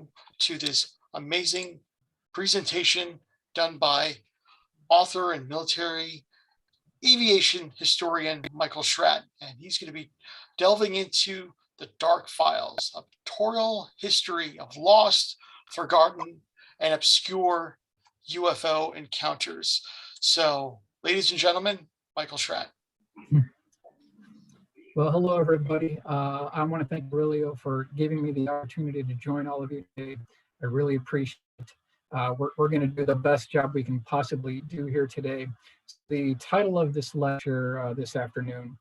you to this amazing presentation done by author and military aviation historian Michael Schratt, and he's going to be delving into the dark files, a pictorial history of lost, forgotten, and obscure UFO encounters. So, ladies and gentlemen, Michael Schratt. Well, hello, everybody. I want to thank Aurelio for giving me the opportunity to join all of you today. I really appreciate it. We're going to do the best job we can possibly do here today. The title of this lecture this afternoon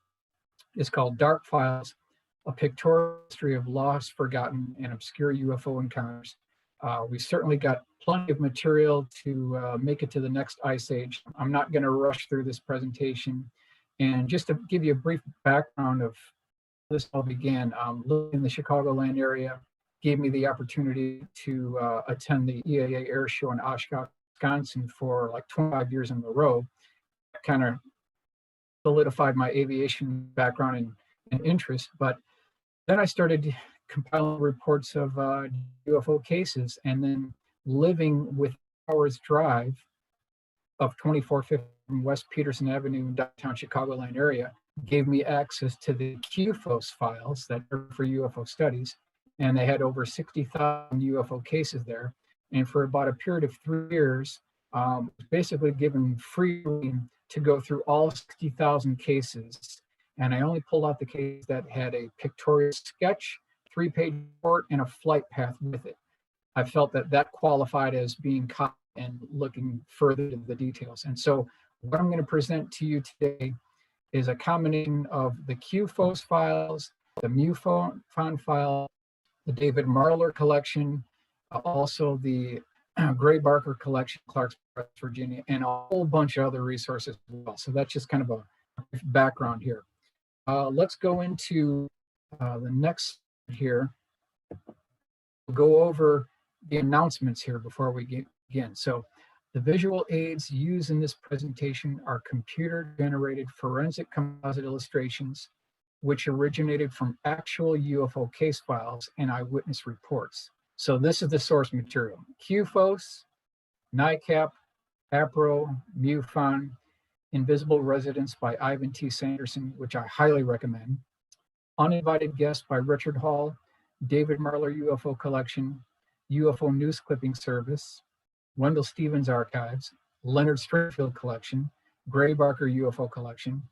is called Dark Files, a Pictorial History of Lost, Forgotten, and Obscure UFO Encounters. We certainly got plenty of material to make it to the next ice age. I'm not going to rush through this presentation. And just to give you a brief background of how this all began, living in the Chicagoland area gave me the opportunity to attend the EAA Air Show in Oshkosh, Wisconsin for like 25 years in a row. Kind of solidified my aviation background and interest. But then I started compiling reports of UFO cases, and then living with hours drive of 2450 from West Peterson Avenue in downtown Chicagoland area gave me access to the CUFOS files that are for UFO Studies, and they had over 60,000 UFO cases there. And for about a period of 3 years, basically given free rein to go through all 60,000 cases. And I only pulled out the case that had a pictorial sketch, 3-page report, and a flight path with it. I felt that that qualified as being caught and looking further into the details. And so what I'm going to present to you today is a combination of the CUFOS files, the MUFON file, the David Marler collection, also the Gray Barker collection, Clarksburg, Virginia, and a whole bunch of other resources as well. So that's just kind of a background here. Let's go into the next here. We'll go over the announcements here before we begin. So the visual aids used in this presentation are computer-generated forensic composite illustrations, which originated from actual UFO case files and eyewitness reports. So this is the source material: CUFOS, NICAP, APRO, MUFON, Invisible Residence by Ivan T. Sanderson, which I highly recommend, Uninvited Guest by Richard Hall, David Marler UFO Collection, UFO News Clipping Service, Wendell Stevens Archives, Leonard Stringfield Collection, Gray Barker UFO Collection,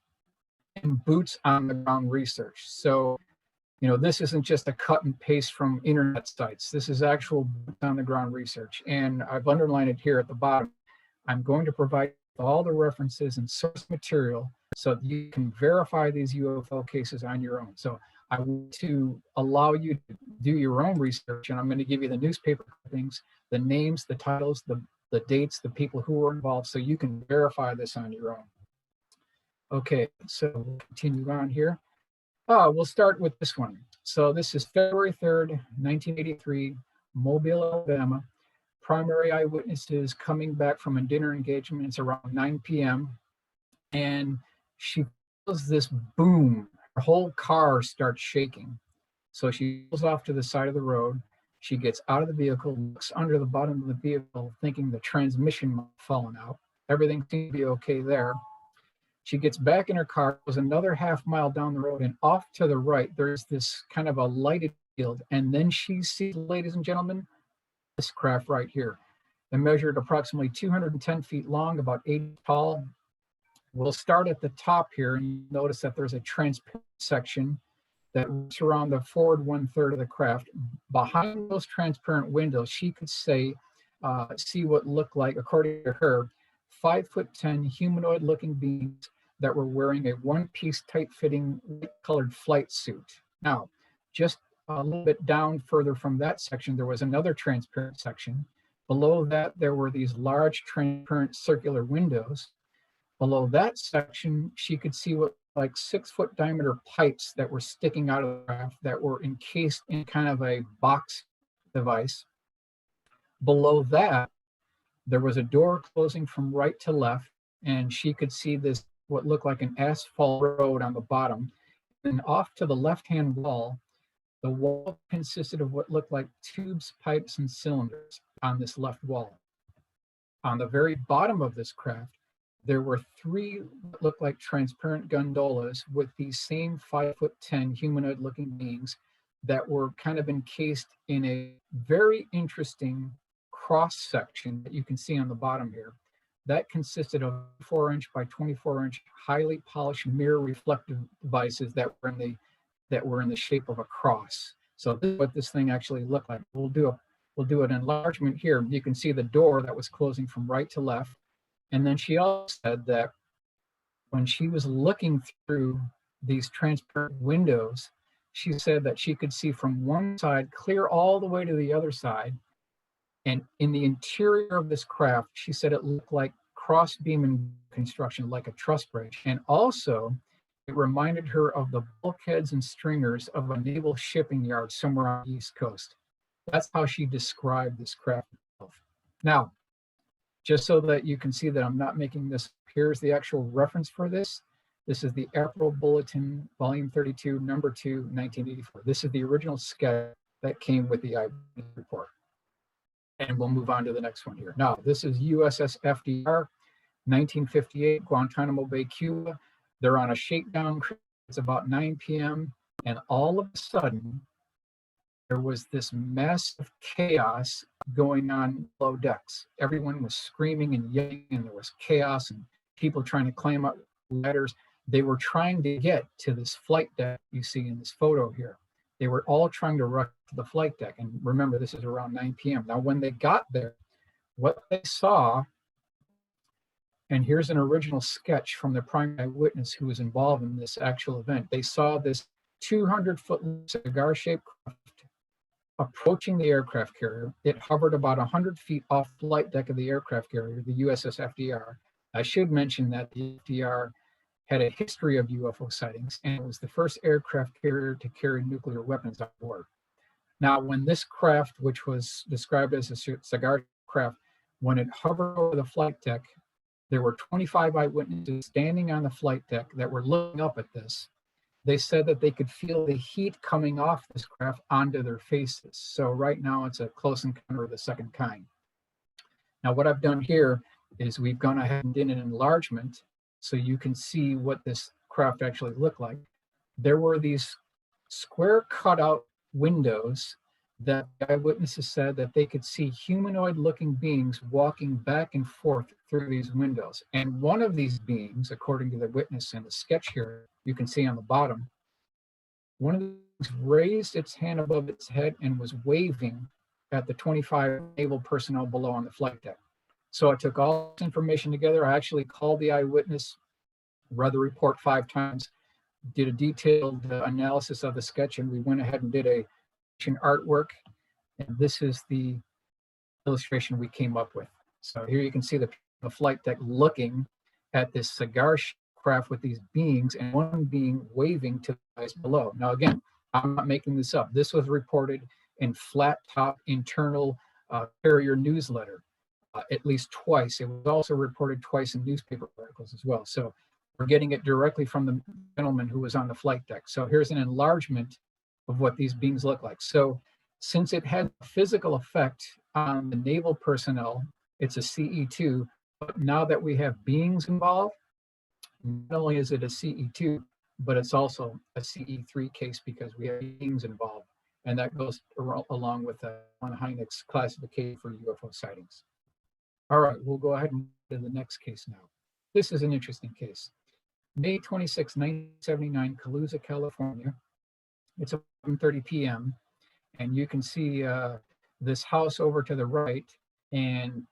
and Boots on the Ground Research. So, you know, this isn't just a cut and paste from internet sites. This is actual boots on the ground research. And I've underlined it here at the bottom. I'm going to provide all the references and source material so that you can verify these UFO cases on your own. So I want to allow you to do your own research, and I'm going to give you the newspaper clippings, the names, the titles, the dates, the people who were involved, so you can verify this on your own. Okay, so we'll continue on here. We'll start with this one. So this is February 3rd, 1983, Mobile, Alabama. Primary eyewitnesses coming back from a dinner engagement. It's around 9 p.m. And she feels this boom. Her whole car starts shaking. So she pulls off to the side of the road. She gets out of the vehicle, looks under the bottom of the vehicle, thinking the transmission might have fallen out. Everything seems to be okay there. She gets back in her car, goes another half mile down the road, and off to the right, there's this kind of a lighted field. And then she sees, ladies and gentlemen, this craft right here. It measured approximately 210 feet long, about 8 feet tall. We'll start at the top here, and you notice that there's a transparent section that wraps around the forward 1/3 of the craft. Behind those transparent windows, she could see what looked like, according to her, 5'10" humanoid-looking beings that were wearing a one-piece, tight-fitting, colored flight suit. Now, just a little bit down further from that section, there was another transparent section. Below that, there were these large, transparent, circular windows. Below that section, she could see what like 6-foot diameter pipes that were sticking out of the craft that were encased in kind of a box device. Below that, there was a door closing from right to left, and she could see this, what looked like an asphalt road on the bottom. And off to the left-hand wall, The wall consisted of what looked like tubes, pipes, and cylinders on this left wall. On the very bottom of this craft, there were three what looked like transparent gondolas with these same 5'10" humanoid looking beings that were kind of encased in a very interesting cross section that you can see on the bottom here. That consisted of 4-inch by 24-inch highly polished mirror reflective devices that were in the shape of a cross. So this is what this thing actually looked like. We'll do an enlargement here. You can see the door that was closing from right to left. And then she also said that when she was looking through these transparent windows, she said that she could see from one side clear all the way to the other side. And in the interior of this craft, she said it looked like cross beam construction, like a truss bridge. And also, it reminded her of the bulkheads and stringers of a naval shipping yard somewhere on the East Coast. That's how she described this craft itself. Now, just so that you can see that I'm not making this, here's the actual reference for this. This is the April Bulletin, Volume 32, Number 2, 1984. This is the original sketch that came with the eyewitness report. And we'll move on to the next one here. Now, this is USS FDR, 1958, Guantanamo Bay, Cuba. They're on a shakedown cruise. It's about 9 p.m. And all of a sudden, there was this massive chaos going on below decks. Everyone was screaming and yelling, and there was chaos and people trying to climb up ladders. They were trying to get to this flight deck you see in this photo here. They were all trying to rush to the flight deck. And remember, this is around 9 p.m. Now, when they got there, what they saw, and here's an original sketch from the primary witness who was involved in this actual event. They saw this 200-foot cigar-shaped craft approaching the aircraft carrier. It hovered about 100 feet off the flight deck of the aircraft carrier, the USS FDR. I should mention that the FDR had a history of UFO sightings, and it was the first aircraft carrier to carry nuclear weapons on board. Now, when this craft, which was described as a cigar craft, when it hovered over the flight deck, there were 25 eyewitnesses standing on the flight deck that were looking up at this. They said that they could feel the heat coming off this craft onto their faces. So right now it's a close encounter of the second kind. Now what I've done here is we've gone ahead and did an enlargement so you can see what this craft actually looked like. There were these square cutout windows that eyewitnesses said that they could see humanoid looking beings walking back and forth through these windows. And one of these beings, according to the witness in the sketch here, you can see on the bottom, one of these raised its hand above its head and was waving at the 25 naval personnel below on the flight deck. So I took all this information together. I actually called the eyewitness, read the report 5 times, did a detailed analysis of the sketch, and we went ahead and did a artwork. And this is the illustration we came up with. So here you can see the flight deck looking at this cigar craft with these beings, and one being waving to the guys below. Now, again, I'm not making this up. This was reported in flat top internal carrier newsletter at least twice. It was also reported twice in newspaper articles as well. So we're getting it directly from the gentleman who was on the flight deck. So here's an enlargement of what these beings look like. So since it had a physical effect on the naval personnel, it's a CE2, but now that we have beings involved, not only is it a CE2, but it's also a CE3 case because we have beings involved. And that goes along with von Hynek's classification for UFO sightings. All right, we'll go ahead and move to the next case now. This is an interesting case. May 26, 1979, Calusa, California. It's 11:30 p.m. and you can see this house over to the right, and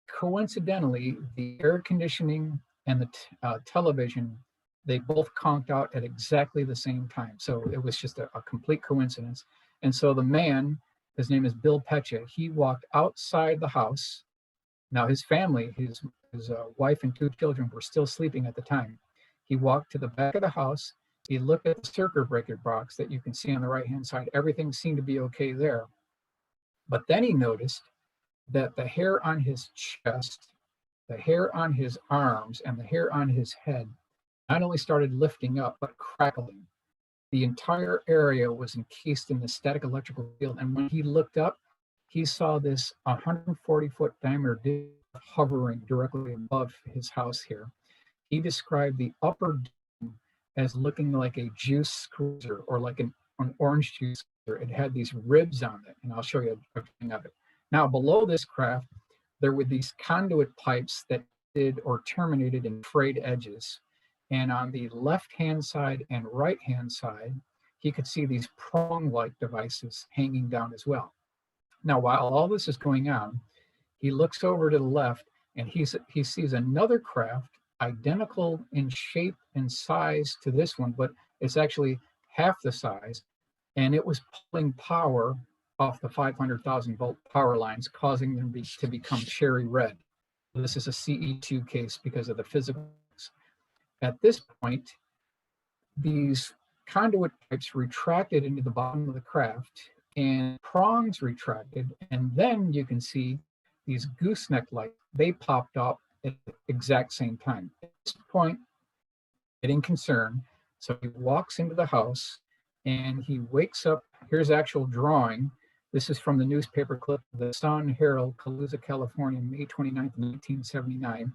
coincidentally, the air conditioning and the television, they both conked out at exactly the same time. So it was just a complete coincidence. And so the man, his name is Bill Pecha, he walked outside the house. Now his family, his wife and 2 children were still sleeping at the time. He walked to the back of the house. He looked at the circuit breaker box that you can see on the right-hand side. Everything seemed to be okay there. But then he noticed that the hair on his chest, the hair on his arms, and the hair on his head not only started lifting up, but crackling. The entire area was encased in the static electrical field. And when he looked up, he saw this 140-foot diameter disc hovering directly above his house here. He described the upper dome as looking like a juice cruiser or like an orange juice cruiser. It had these ribs on it, and I'll show you a thing of it. Now, below this craft, there were these conduit pipes that did or terminated in frayed edges. And on the left-hand side and right-hand side, he could see these prong-like devices hanging down as well. Now, while all this is going on, he looks over to the left and he sees another craft identical in shape and size to this one, but it's actually half the size. And it was pulling power off the 500,000 volt power lines, causing them to become cherry red. This is a CE2 case because of the physics. At this point, these conduit pipes retracted into the bottom of the craft and prongs retracted. And then you can see these gooseneck lights, they popped up at the exact same time. At this point, getting concerned. So he walks into the house and he wakes up. Here's actual drawing. This is from the newspaper clip, the Sun Herald, Calusa, California, May 29th, 1979.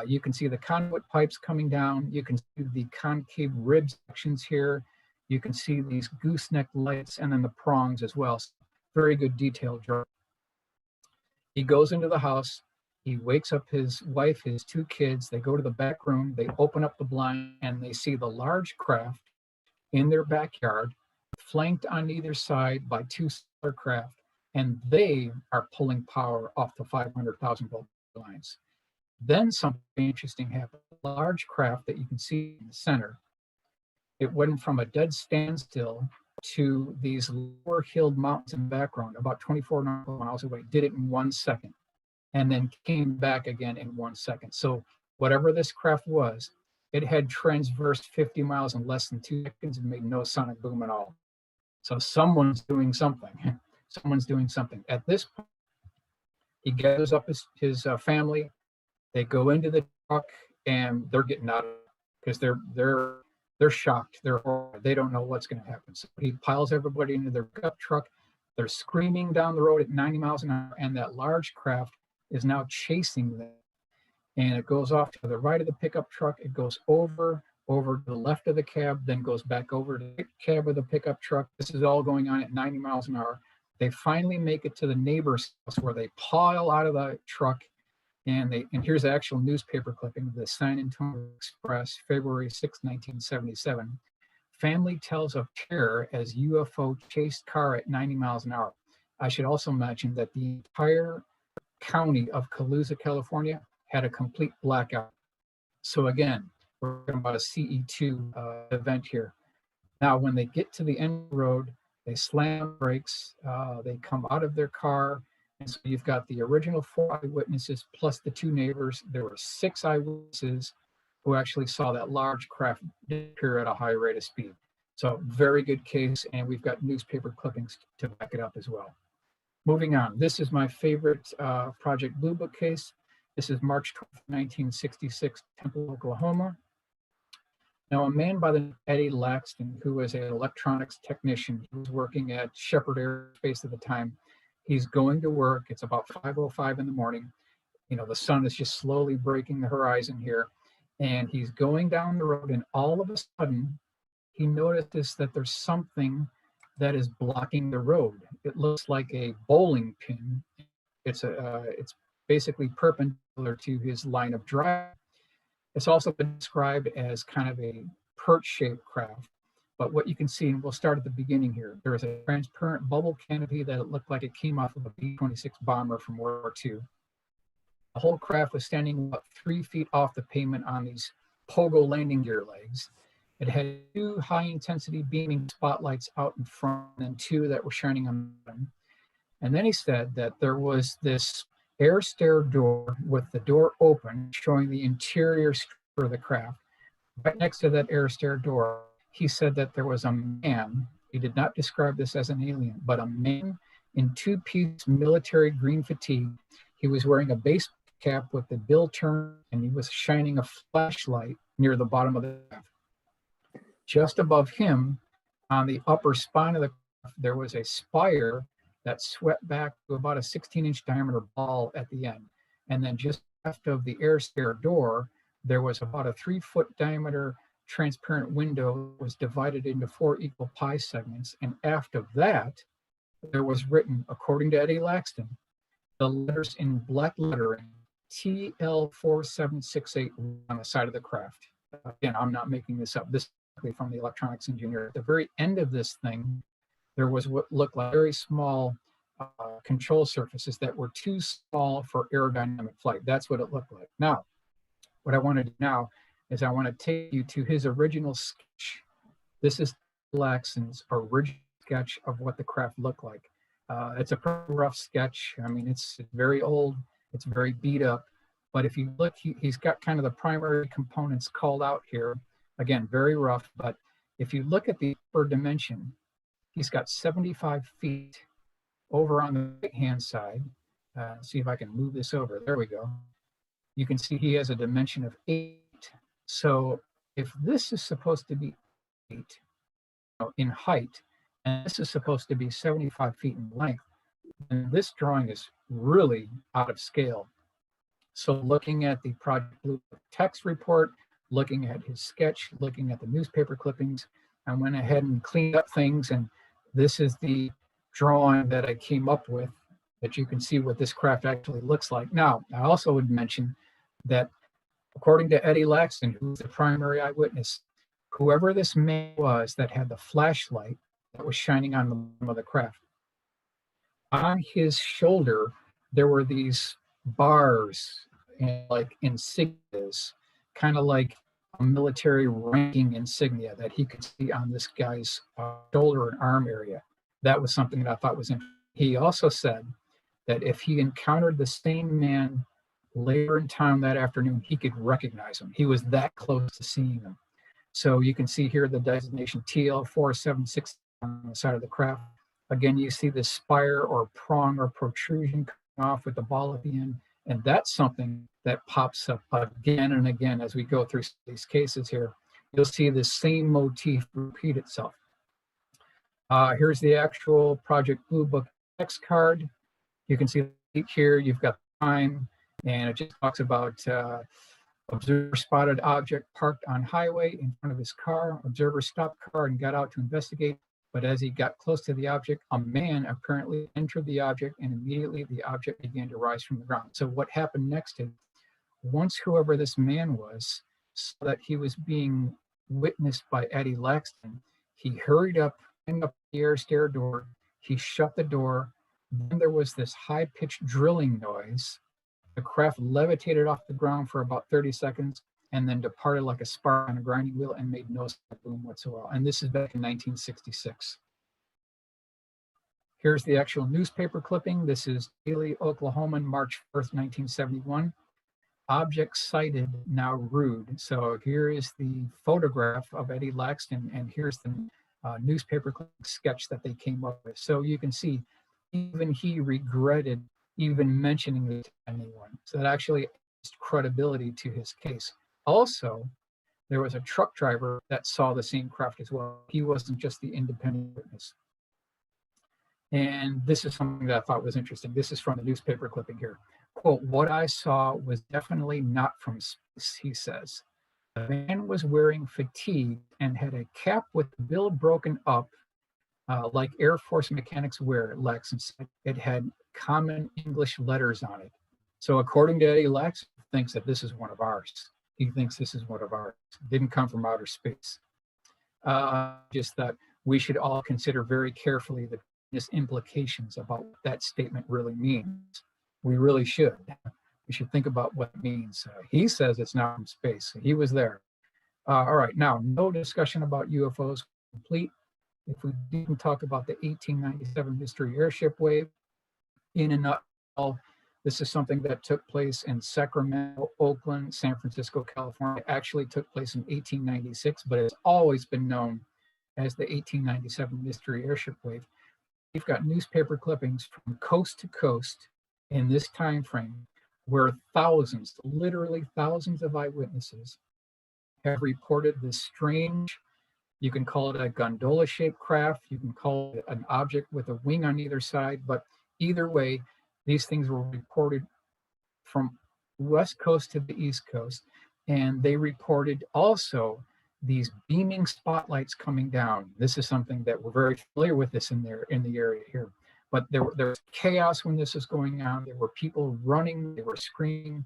You can see the conduit pipes coming down. You can see the concave rib sections here. You can see these gooseneck lights and then the prongs as well. So very good detailed drawing. He goes into the house. He wakes up his wife, his two kids. They go to the back room. They open up the blind and they see the large craft in their backyard, flanked on either side by two smaller craft, and they are pulling power off the 500,000 volt lines. Then something interesting happened. A large craft that you can see in the center, it went from a dead standstill to these lower hilled mountains in the background, about 24 miles away, did it in 1 second, and then came back again in 1 second. So whatever this craft was, it had transversed 50 miles in less than 2 seconds and made no sonic boom at all. So someone's doing something. Someone's doing something. At this point, he gathers up his family. They go into the truck and they're getting out of it because they're shocked. They don't know what's going to happen. So he piles everybody into their pickup truck. They're screaming down the road at 90 miles an hour, and that large craft is now chasing them. And it goes off to the right of the pickup truck. It goes over to the left of the cab, then goes back over to the cab of the pickup truck. This is all going on at 90 miles an hour. They finally make it to the neighbor's house where they pile out of the truck. And here's the actual newspaper clipping, the San Antonio Express, February 6, 1977. Family tells of terror as UFO chased car at 90 miles an hour. I should also mention that the entire county of Calusa, California, had a complete blackout. So again, we're talking about a CE2 event here. Now, when they get to the end of the road, they slam brakes, they come out of their car. And so you've got the original 4 eyewitnesses plus the 2 neighbors. There were 6 eyewitnesses who actually saw that large craft disappear at a high rate of speed. So very good case, and we've got newspaper clippings to back it up as well. Moving on, this is my favorite Project Blue Book case. This is March 12, 1966, Temple, Oklahoma. Now, a man by the name of Eddie Laxton, who was an electronics technician, he was working at Shepherd Aerospace at the time. He's going to work. It's about 5:05 in the morning. You know, the sun is just slowly breaking the horizon here. And he's going down the road, and all of a sudden, he notices that there's something that is blocking the road. It looks like a bowling pin. It's basically perpendicular to his line of drive. It's also been described as kind of a perch-shaped craft. But what you can see, and we'll start at the beginning here, there is a transparent bubble canopy that it looked like it came off of a B-26 bomber from World War II. The whole craft was standing about 3 feet off the pavement on these pogo landing gear legs. It had 2 high-intensity beaming spotlights out in front and 2 that were shining on them. And then he said that there was this air stair door with the door open, showing the interior structure of the craft. Right next to that air stair door, he said that there was a man. He did not describe this as an alien, but a man in 2-piece military green fatigue. He was wearing a base cap with the bill turned, and he was shining a flashlight near the bottom of the craft. Just above him On the upper spine of the craft, there was a spire that swept back to about a 16-inch diameter ball at the end. And then just left of the air stair door, there was about a 3-foot diameter transparent window that was divided into 4 equal pie segments. And aft of that, there was written, according to Eddie Laxton, the letters in black lettering, TL4768 on the side of the craft. Again, I'm not making this up. This is from the electronics engineer. At the very end of this thing, there was what looked like very small control surfaces that were too small for aerodynamic flight. That's what it looked like. Now, what I want to do now is I want to take you to his original sketch. This is Laxton's original sketch of what the craft looked like. It's a pretty rough sketch. I mean, it's very old. It's very beat up. But if you look, he's got kind of the primary components called out here. Again, very rough. But if you look at the upper dimension, he's got 75 feet over on the right-hand side. See if I can move this over. There we go. You can see he has a dimension of 8. So if this is supposed to be 8 in height, and this is supposed to be 75 feet in length, and this drawing is really out of scale. So looking at the Project Blue text report, looking at his sketch, looking at the newspaper clippings, I went ahead and cleaned up things, and this is the drawing that I came up with, that you can see what this craft actually looks like. Now, I also would mention that according to Eddie Laxton, who's the primary eyewitness, whoever this man was that had the flashlight that was shining on the bottom of the craft, on his shoulder, there were these bars and like insignias, kind of like a military ranking insignia that he could see on this guy's shoulder and arm area. That was something that I thought was interesting. He also said that if he encountered the same man later in time that afternoon, he could recognize him. He was that close to seeing him. So you can see here the designation TL4768 on the side of the craft. Again, you see this spire or prong or protrusion coming off with the ball at the end. And that's something that pops up again and again as we go through these cases here. You'll see the same motif repeat itself. Here's the actual Project Blue Book text card. You can see here you've got time, and it just talks about observer spotted object parked on highway in front of his car. Observer stopped car and got out to investigate. But as he got close to the object, a man apparently entered the object, and immediately the object began to rise from the ground. So what happened next is, once whoever this man was saw that he was being witnessed by Eddie Laxton, he hurried up the air stair door. He shut the door. Then there was this high-pitched drilling noise. The craft levitated off the ground for about 30 seconds and then departed like a spark on a grinding wheel and made no boom whatsoever. And this is back in 1966. Here's the actual newspaper clipping. This is Daily Oklahoman, March 4th, 1971. Object sighted, now rude. So here is the photograph of Eddie Laxton, and here's the newspaper sketch that they came up with. So you can see even he regretted even mentioning it to anyone. So that actually adds credibility to his case. Also, there was a truck driver that saw the same craft as well. He wasn't just the independent witness. And this is something that I thought was interesting. This is from the newspaper clipping here. Quote, "What I saw was definitely not from space," he says. "The man was wearing fatigue and had a cap with the bill broken up like Air Force mechanics wear," Laxton said. "It had common English letters on it." So according to Eddie, Laxton thinks that this is one of ours. He thinks this is one of ours. It didn't come from outer space. Just that we should all consider very carefully the implications about what that statement really means. We really should. We should think about what it means. He says it's not from space. He was there. All right, now, no discussion about UFOs complete. If we didn't talk about the 1897 mystery airship wave, in a nutshell, this is something that took place in Sacramento, Oakland, San Francisco, California. It actually took place in 1896, but it's always been known as the 1897 mystery airship wave. We've got newspaper clippings from coast to coast in this time frame where thousands, literally thousands of eyewitnesses have reported this strange You can call it a gondola-shaped craft. You can call it an object with a wing on either side. But either way, these things were reported from west coast to the east coast, and they reported also these beaming spotlights coming down. This is something that we're very familiar with this in the area here. But there was chaos when this was going on. There were people running, they were screaming.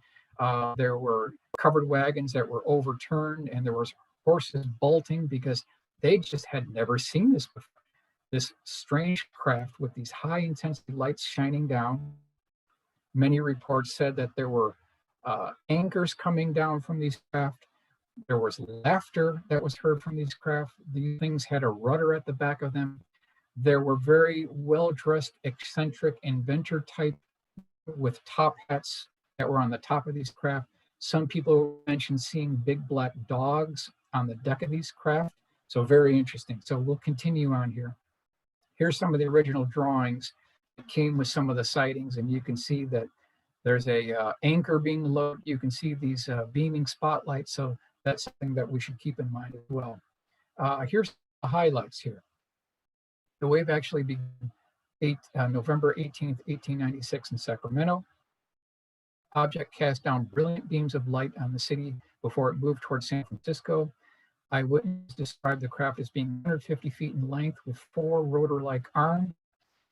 There were covered wagons that were overturned, and there was horses bolting because they just had never seen this before. This strange craft with these high intensity lights shining down. Many reports said that there were anchors coming down from these craft. There was laughter that was heard from these craft. These things had a rudder at the back of them. There were very well-dressed, eccentric inventor type with top hats that were on the top of these craft. Some people mentioned seeing big black dogs on the deck of these craft. So very interesting. So we'll continue on here. Here's some of the original drawings that came with some of the sightings, and you can see that there's a anchor being lowered. You can see these beaming spotlights. So that's something that we should keep in mind as well. Here's the highlights here. The wave actually began November 18th, 1896 in Sacramento. Object cast down brilliant beams of light on the city before it moved towards San Francisco. Eyewitnesses described the craft as being 150 feet in length with 4 rotor-like arms.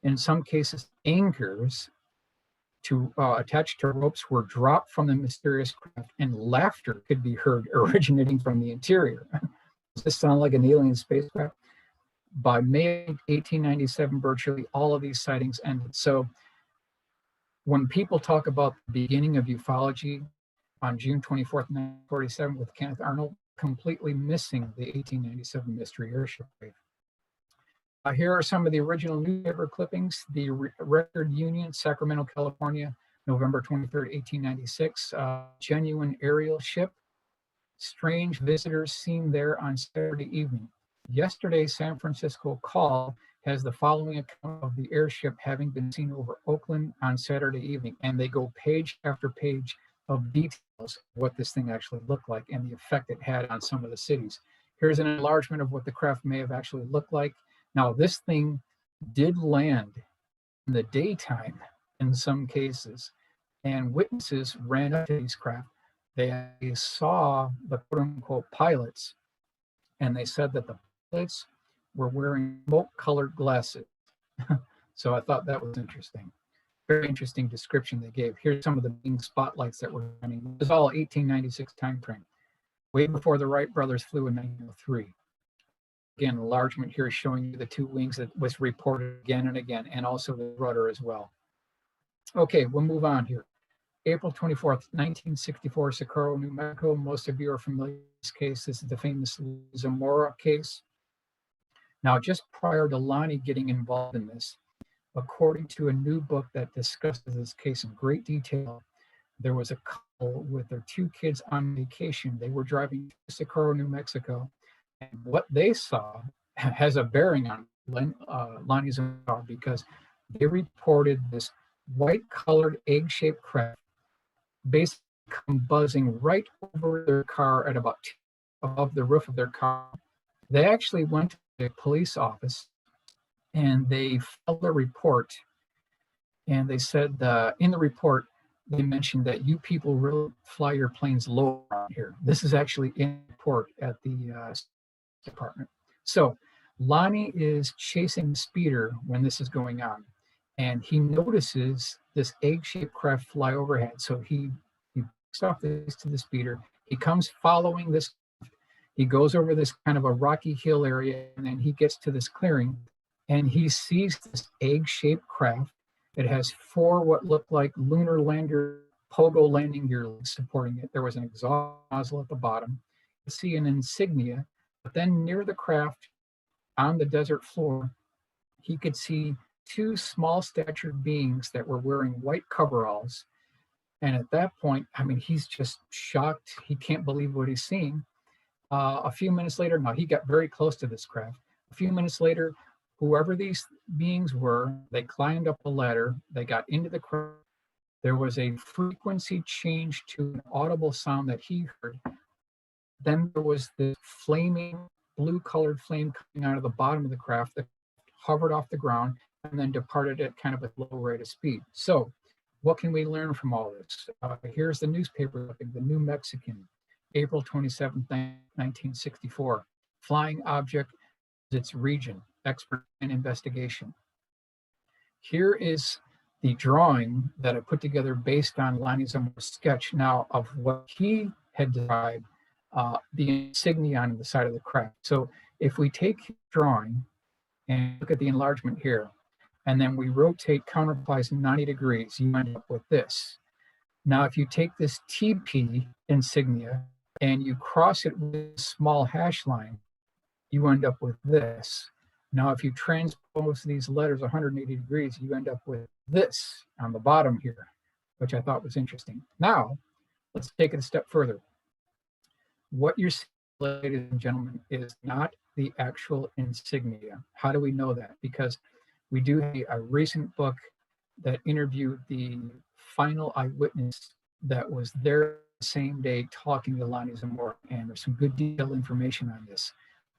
In some cases, anchors attached to ropes were dropped from the mysterious craft, and laughter could be heard originating from the interior. Does this sound like an alien spacecraft? By May 1897, virtually all of these sightings ended. So when people talk about the beginning of ufology on June 24th, 1947 with Kenneth Arnold, completely missing the 1897 mystery airship wave. Here are some of the original newspaper clippings. The Record Union, Sacramento, California, November 23rd, 1896. Genuine aerial ship. Strange visitors seen there on Saturday evening. Yesterday, San Francisco Call has the following account of the airship having been seen over Oakland on Saturday evening. And they go page after page of details of what this thing actually looked like and the effect it had on some of the cities. Here's an enlargement of what the craft may have actually looked like. Now, this thing did land in the daytime in some cases, and witnesses ran up to these craft. They saw the quote-unquote pilots, and they said that the pilots were wearing smoke-colored glasses. So I thought that was interesting. Very interesting description they gave. Here's some of the main spotlights that were running. This is all 1896 time frame, way before the Wright brothers flew in 1903. Again, enlargement here showing you the 2 wings that was reported again and again, and also the rudder as well. Okay, we'll move on here. April 24th, 1964, Socorro, New Mexico. Most of you are familiar with this case. This is the famous Zamora case. Now, just prior to Lonnie getting involved in this, according to a new book that discusses this case in great detail, there was a couple with their 2 kids on vacation. They were driving to Socorro, New Mexico, and what they saw has a bearing on Lonnie's car, because they reported this white-colored egg-shaped craft basically come buzzing right over their car at about above the roof of their car. They actually went to the police office and they filed a report, and they said in the report they mentioned that you people really fly your planes low around here. This is actually in the report at the department. So Lonnie is chasing the speeder when this is going on, and he notices this egg-shaped craft fly overhead. So he backs off this to the speeder. He comes following this. He goes over this kind of a rocky hill area, and then he gets to this clearing, and he sees this egg-shaped craft. It has 4 what look like lunar lander pogo landing gear supporting it. There was an exhaust nozzle at the bottom. You see an insignia, but then near the craft on the desert floor, he could see 2 small statured beings that were wearing white coveralls. And at that point, I mean, he's just shocked. He can't believe what he's seeing. A few minutes later, now he got very close to this craft. A few minutes later, whoever these beings were, they climbed up a ladder. They got into the craft. There was a frequency change to an audible sound that he heard. Then there was this flaming blue colored flame coming out of the bottom of the craft that hovered off the ground and then departed at kind of a low rate of speed. So what can we learn from all this? Here's the newspaper clipping, the New Mexican, April 27th, 1964. Flying object, its region, expert and investigation. Here is the drawing that I put together based on Lonnie Zamora's sketch now of what he had described the insignia on the side of the craft. So if we take his drawing and look at the enlargement here, and then we rotate counterclockwise 90 degrees, you end up with this. Now, if you take this TP insignia and you cross it with a small hash line, you end up with this. Now, if you transpose these letters 180 degrees, you end up with this on the bottom here, which I thought was interesting. Now, let's take it a step further. What you're seeing, ladies and gentlemen, is not the actual insignia. How do we know that? Because we do have a recent book that interviewed the final eyewitness that was there the same day talking to Lonnie Zamora, and there's some good detailed information on this.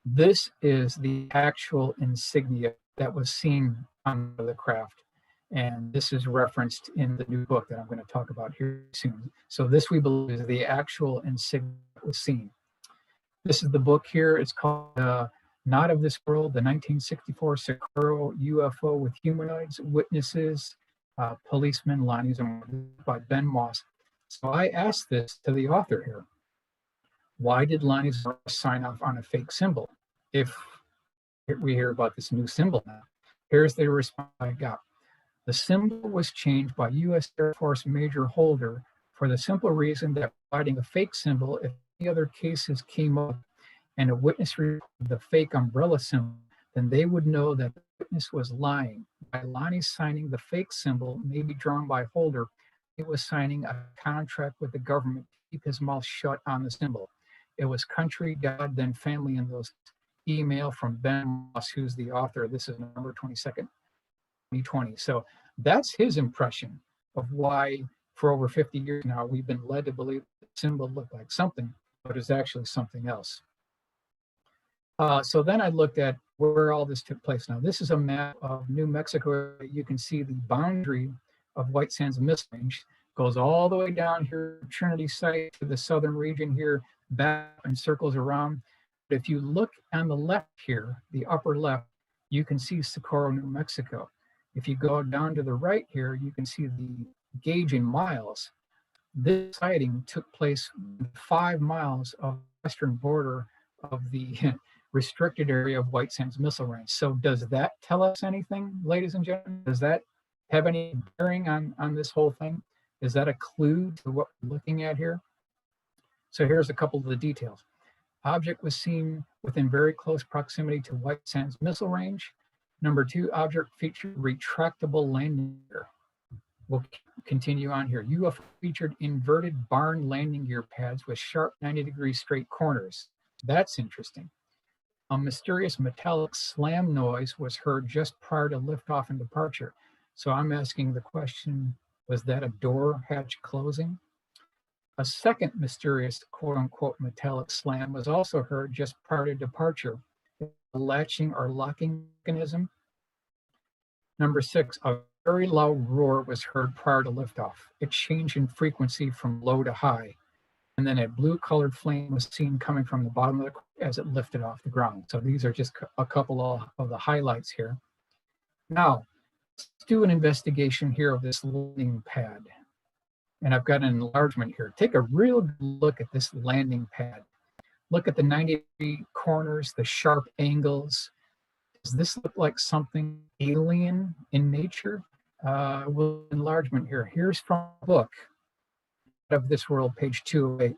This is the actual insignia that was seen on the craft, and this is referenced in the new book that I'm going to talk about here soon. So this, we believe, is the actual insignia that was seen. This is the book here. It's called Not of This World, the 1964 Socorro UFO with Humanoids, Witnesses, Policeman Lonnie Zamora, by Ben Moss. So I asked this to the author here. Why did Lonnie Zamora sign off on a fake symbol? If we hear about this new symbol now, here's the response I got. The symbol was changed by U.S. Air Force Major Holder for the simple reason that providing a fake symbol, if any other cases came up and a witness reported the fake umbrella symbol, then they would know that the witness was lying. By Lonnie signing the fake symbol, maybe drawn by Holder, he was signing a contract with the government to keep his mouth shut on the symbol. It was country, God, then family in those email from Ben Moss, who's the author. This is November 22nd, 2020. So that's his impression of why, for over 50 years now, we've been led to believe the symbol looked like something, but it's actually something else. So then I looked at where all this took place. Now, this is a map of New Mexico. You can see the boundary of White Sands Missile Range goes all the way down here, Trinity Site, to the southern region here, back and circles around. But if you look on the left here, the upper left, you can see Socorro, New Mexico. If you go down to the right here, you can see the gauge in miles. This sighting took place 5 miles of the western border of the restricted area of White Sands Missile Range. So does that tell us anything, ladies and gentlemen? Does that have any bearing on this whole thing? Is that a clue to what we're looking at here? So here's a couple of the details. Object was seen within very close proximity to White Sands Missile Range. Number 2, object featured retractable landing gear. We'll continue on here. UFO featured inverted barn landing gear pads with sharp 90-degree straight corners. That's interesting. A mysterious metallic slam noise was heard just prior to liftoff and departure. So I'm asking the question, was that a door hatch closing? A second mysterious quote-unquote metallic slam was also heard just prior to departure. A latching or locking mechanism. Number 6, a very loud roar was heard prior to liftoff. It changed in frequency from low to high. And then a blue-colored flame was seen coming from the bottom of the craft as it lifted off the ground. So these are just a couple of the highlights here. Now, let's do an investigation here of this landing pad. And I've got an enlargement here. Take a real good look at this landing pad. Look at the 90-degree corners, the sharp angles. Does this look like something alien in nature? Well, enlargement here. Here's from a book, Of This World, page 208.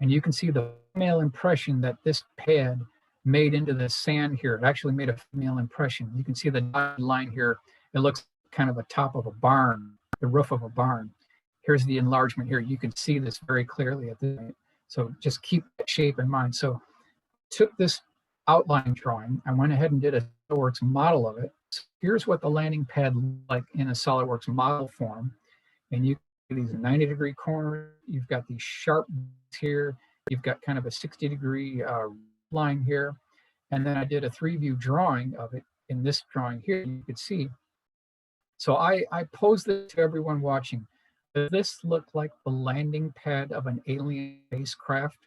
And you can see the female impression that this pad made into the sand here. It actually made a female impression. You can see the dotted line here. It looks kind of a top of a barn, the roof of a barn. Here's the enlargement here. You can see this very clearly at this point. So just keep that shape in mind. So took this outline drawing. I went ahead and did a SolidWorks model of it. So here's what the landing pad looked like in a SolidWorks model form. And you these 90-degree corners, you've got these sharp here, you've got kind of a 60-degree line here. And then I did a 3-view drawing of it in this drawing here, you could see. So I posed this to everyone watching. Does this look like the landing pad of an alien spacecraft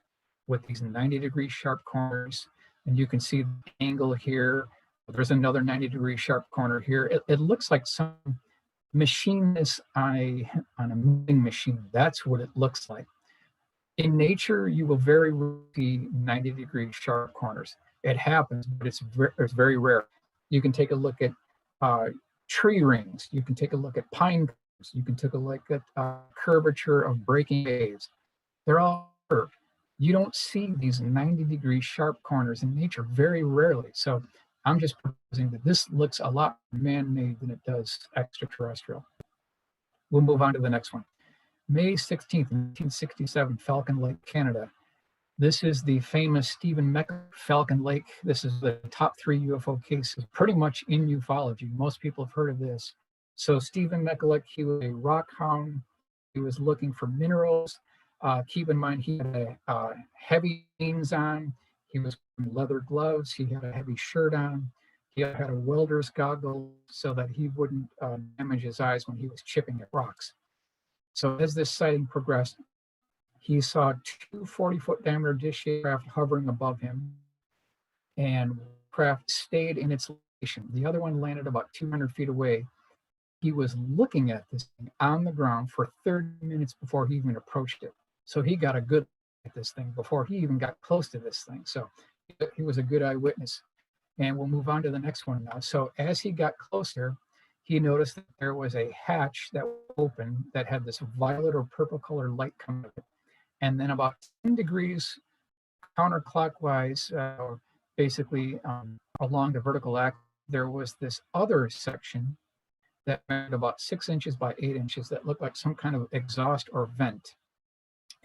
with these 90-degree sharp corners? And you can see the angle here. There's another 90-degree sharp corner here. It looks like some machinist on a moving machine. That's what it looks like. In nature, you will very rarely see 90-degree sharp corners. It happens, but it's very rare. You can take a look at tree rings. You can take a look at pine cones. You can take a look at curvature of breaking waves. They're all curved. You don't see these 90-degree sharp corners in nature very rarely. So I'm just proposing that this looks a lot man-made than it does extraterrestrial. We'll move on to the next one. May 16th, 1967, Falcon Lake, Canada. This is the famous Stephen Meckelek Falcon Lake. This is the top 3 UFO cases pretty much in ufology. Most people have heard of this. So Stephen Meckelek, he was a rock hound. He was looking for minerals. Keep in mind, he had heavy jeans on. He was wearing leather gloves. He had a heavy shirt on. He had a welder's goggle so that he wouldn't damage his eyes when he was chipping at rocks. So as this sighting progressed, he saw 2 40-foot diameter dish-shaped craft hovering above him, and craft stayed in its location. The other one landed about 200 feet away. He was looking at this thing on the ground for 30 minutes before he even approached it. So he got a good look at this thing before he even got close to this thing. So he was a good eyewitness. And we'll move on to the next one now. So as he got closer, he noticed that there was a hatch that was open that had this violet or purple colored light coming out of it. And then about 10 degrees counterclockwise, basically along the vertical axis, there was this other section that measured about 6 inches by 8 inches that looked like some kind of exhaust or vent.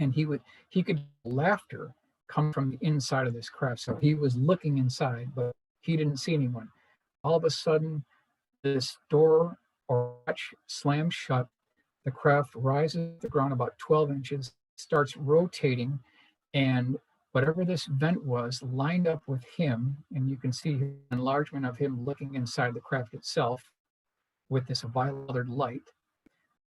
And he could hear laughter come from the inside of this craft. So he was looking inside, but he didn't see anyone. All of a sudden, this door or hatch slams shut. The craft rises to the ground about 12 inches, starts rotating, and whatever this vent was lined up with him, and you can see an enlargement of him looking inside the craft itself with this violet light.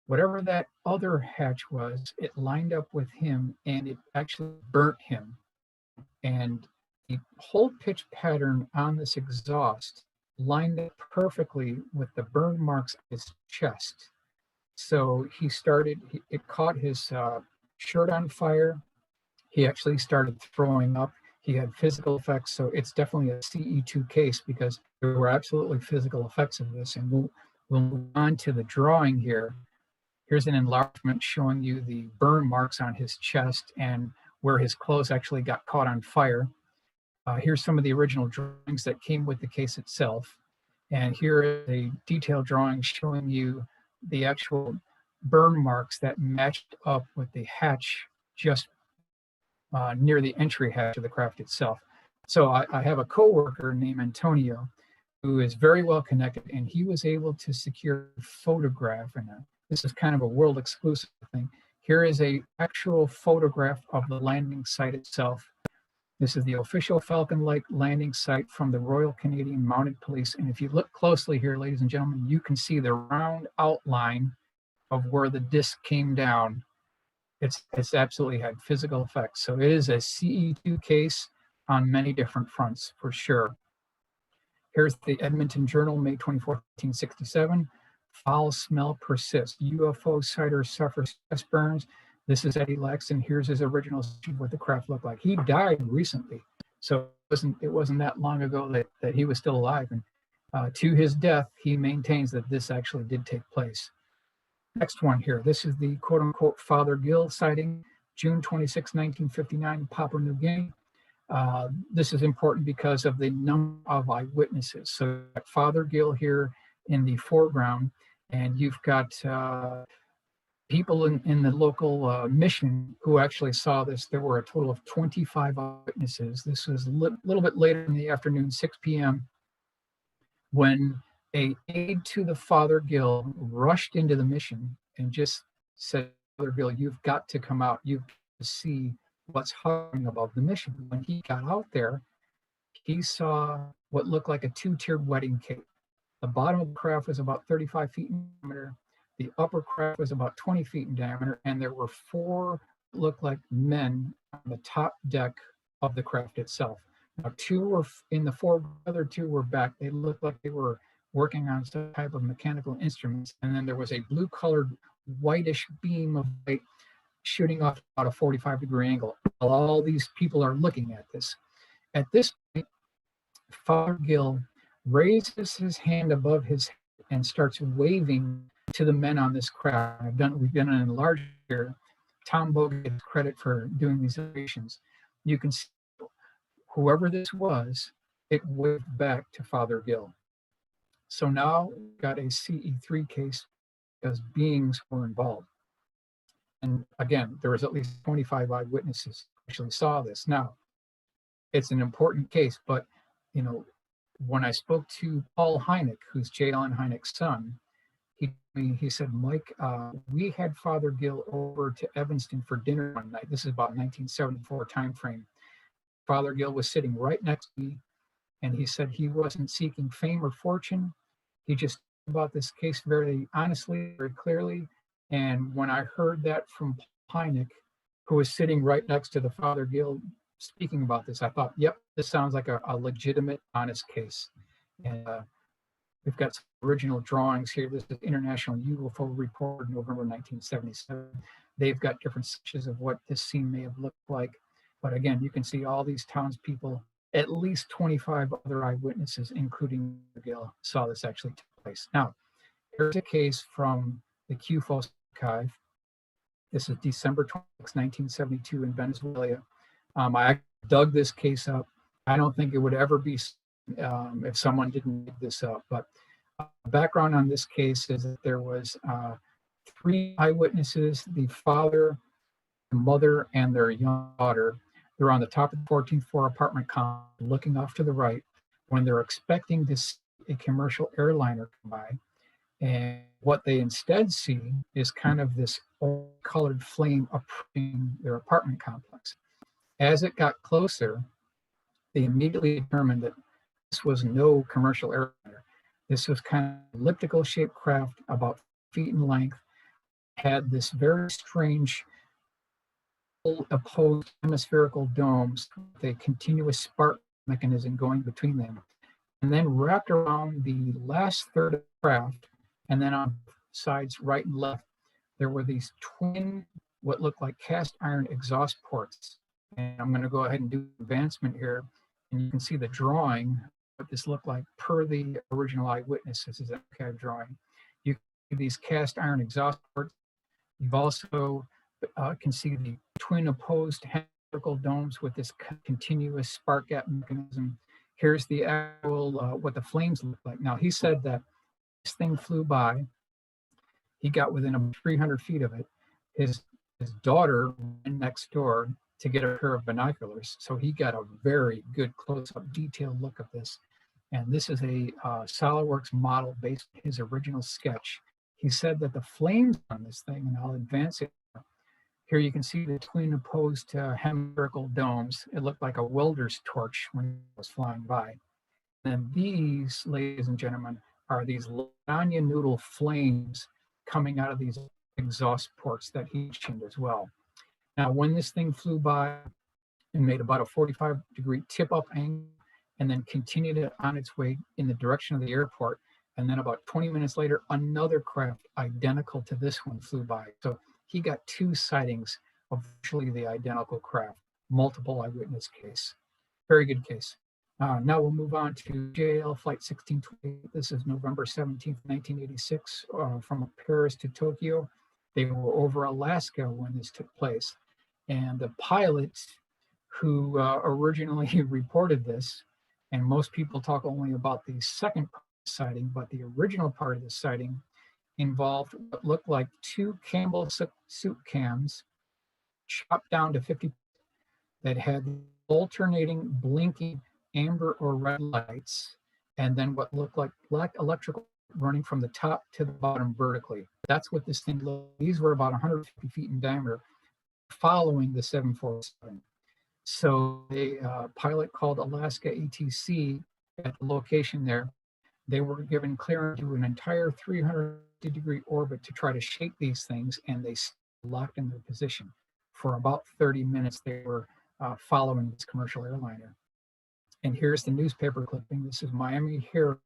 Whatever that other hatch was, it lined up with him and it actually burnt him. And the whole pitch pattern on this exhaust lined up perfectly with the burn marks on his chest. So it caught his shirt on fire. He actually started throwing up. He had physical effects. So it's definitely a CE2 case because there were absolutely physical effects of this. And we'll move on to the drawing here. Here's an enlargement showing you the burn marks on his chest and where his clothes actually got caught on fire. Here's some of the original drawings that came with the case itself. And here is a detailed drawing showing you the actual burn marks that matched up with the hatch just near the entry hatch of the craft itself. So I have a coworker named Antonio who is very well connected, and he was able to secure a photograph, and this is kind of a world exclusive thing. Here is a actual photograph of the landing site itself. This is the official Falcon Lake landing site from the Royal Canadian Mounted Police. And if you look closely here, ladies and gentlemen, you can see the round outline of where the disc came down. It's absolutely had physical effects. So it is a CE2 case on many different fronts for sure. Here's the Edmonton Journal, May 24, 1967. Foul smell persists. UFO sighter suffers chest burns. This is Eddie Laxton. Here's his original of what the craft looked like. He died recently, so it wasn't that long ago that he was still alive. And to his death, he maintains that this actually did take place. Next one here. This is the quote-unquote Father Gill sighting, June 26, 1959, Papua New Guinea. This is important because of the number of eyewitnesses. So Father Gill here in the foreground, and you've got people in the local mission who actually saw this. There were a total of 25 eyewitnesses. This was a little bit later in the afternoon, 6 p.m., when an aide to the Father Gill rushed into the mission and just said, Father Gill, you've got to come out. You've got to see what's hovering above the mission. When he got out there, he saw what looked like a two-tiered wedding cake. The bottom of the craft was about 35 feet in diameter. The upper craft was about 20 feet in diameter, and there were four looked like men on the top deck of the craft itself. Now, two were in the fore, the other two were back. They looked like they were working on some type of mechanical instruments. And then there was a blue-colored whitish beam of light shooting off about a 45-degree angle. All these people are looking at this. At this point, Father Gill raises his hand above his head and starts waving to the men on this craft. We've done it in large here. Tom Bogue gets credit for doing these operations. You can see whoever this was, it waved back to Father Gill. So now we've got a CE3 case because beings were involved. And again, there was at least 25 eyewitnesses who actually saw this. Now, it's an important case, but you know, when I spoke to Paul Hynek, who's J. Allen Hynek's son, he said, Mike, we had Father Gill over to Evanston for dinner one night. This is about 1974 timeframe. Father Gill was sitting right next to me, and he said he wasn't seeking fame or fortune. He just about this case very honestly, very clearly. And when I heard that from Hynek, who was sitting right next to the Father Gill speaking about this, I thought, yep, this sounds like a legitimate, honest case. And we've got some original drawings here. This is International UFO Report, November 1977. They've got different sketches of what this scene may have looked like. But again, you can see all these townspeople, at least 25 other eyewitnesses, including Gill, saw this actually take place. Now, here's a case from the CUFOS archive. This is December 26, 1972 in Venezuela. I dug this case up. I don't think it would ever be if someone didn't dig this up. But background on this case is that there was 3 eyewitnesses, the father, the mother, and their young daughter. They're on the top of the 14th floor apartment complex, looking off to the right, when they're expecting to see a commercial airliner come by. And what they instead see is kind of this colored flame approaching their apartment complex. As it got closer, they immediately determined that this was no commercial airliner. This was kind of elliptical shaped craft, about feet in length, had this very strange opposed hemispherical domes with a continuous spark mechanism going between them. And then wrapped around the last third of the craft, and then on sides right and left, there were these twin, what looked like cast iron exhaust ports. And I'm going to go ahead and do advancement here. And you can see the drawing, what this looked like per the original eyewitness. This is an archive drawing. You can see these cast iron exhaust ports. You've also can see the twin opposed hemispherical domes with this continuous spark gap mechanism. Here's the actual, what the flames look like. Now, he said that this thing flew by. He got within about 300 feet of it. His daughter went next door to get a pair of binoculars. So he got a very good close-up detailed look of this. And this is a SolidWorks model based on his original sketch. He said that the flames on this thing, and I'll advance it. Here you can see the twin opposed hemispherical domes. It looked like a welder's torch when it was flying by. And these, ladies and gentlemen, are these lasagna noodle flames coming out of these exhaust ports that he mentioned as well. Now, when this thing flew by and made about a 45-degree tip-up angle and then continued it on its way in the direction of the airport, and then about 20 minutes later, another craft identical to this one flew by. So he got 2 sightings of virtually the identical craft, multiple eyewitness case. Very good case. Now we'll move on to JL Flight 1628. This is November 17th, 1986, from Paris to Tokyo. They were over Alaska when this took place. And the pilot who originally reported this, and most people talk only about the second sighting, but the original part of the sighting involved what looked like 2 Campbell soup cans chopped down to 50 that had alternating blinking amber or red lights, and then what looked like black electrical running from the top to the bottom vertically. That's what this thing looked like. These were about 150 feet in diameter, following the 747. So a pilot called Alaska ATC at the location there, they were given clearance to an entire 360-degree orbit to try to shape these things, and they locked in their position. For about 30 minutes, they were following this commercial airliner. And here's the newspaper clipping. This is Miami Herald,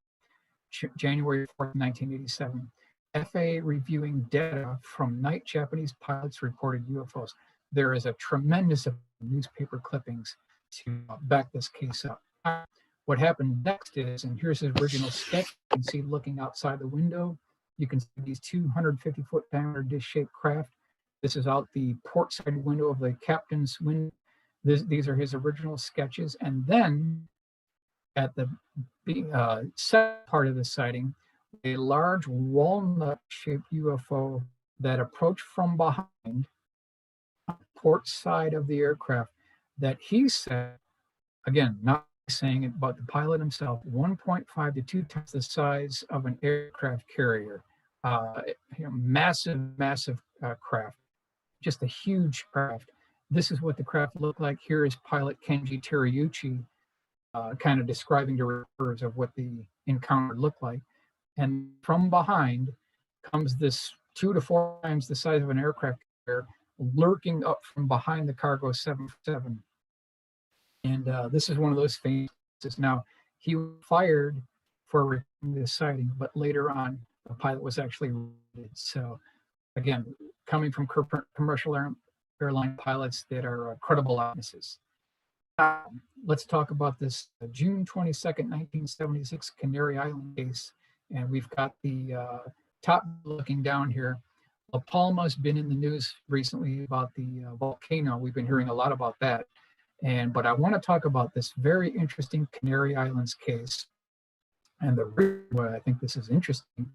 January 4th, 1987. FAA reviewing data from night Japanese pilots reported UFOs. There is a tremendous amount of newspaper clippings to back this case up. What happened next is, and here's his original sketch, you can see looking outside the window, you can see these 250-foot diameter dish-shaped craft. This is out the port side window of the captain's window. These are his original sketches. And then at the second part of the sighting, a large walnut-shaped UFO that approached from behind on the port side of the aircraft that he said, again, not saying it, but the pilot himself, 1.5 to 2 times the size of an aircraft carrier. Massive, massive craft, just a huge craft. This is what the craft looked like. Here is pilot Kenji Teruyuchi kind of describing the reporters of what the encounter looked like. And from behind comes this 2 to 4 times the size of an aircraft carrier lurking up from behind the cargo 747. And this is one of those famous. Now, he was fired for reporting this sighting, but later on, the pilot was actually arrested. So, again, coming from commercial airline pilots that are credible eyewitnesses. Let's talk about this June 22nd, 1976 Canary Island case. And we've got the top looking down here. La Palma's been in the news recently about the volcano. We've been hearing a lot about that. But I want to talk about this very interesting Canary Islands case. And the reason why I think this is interesting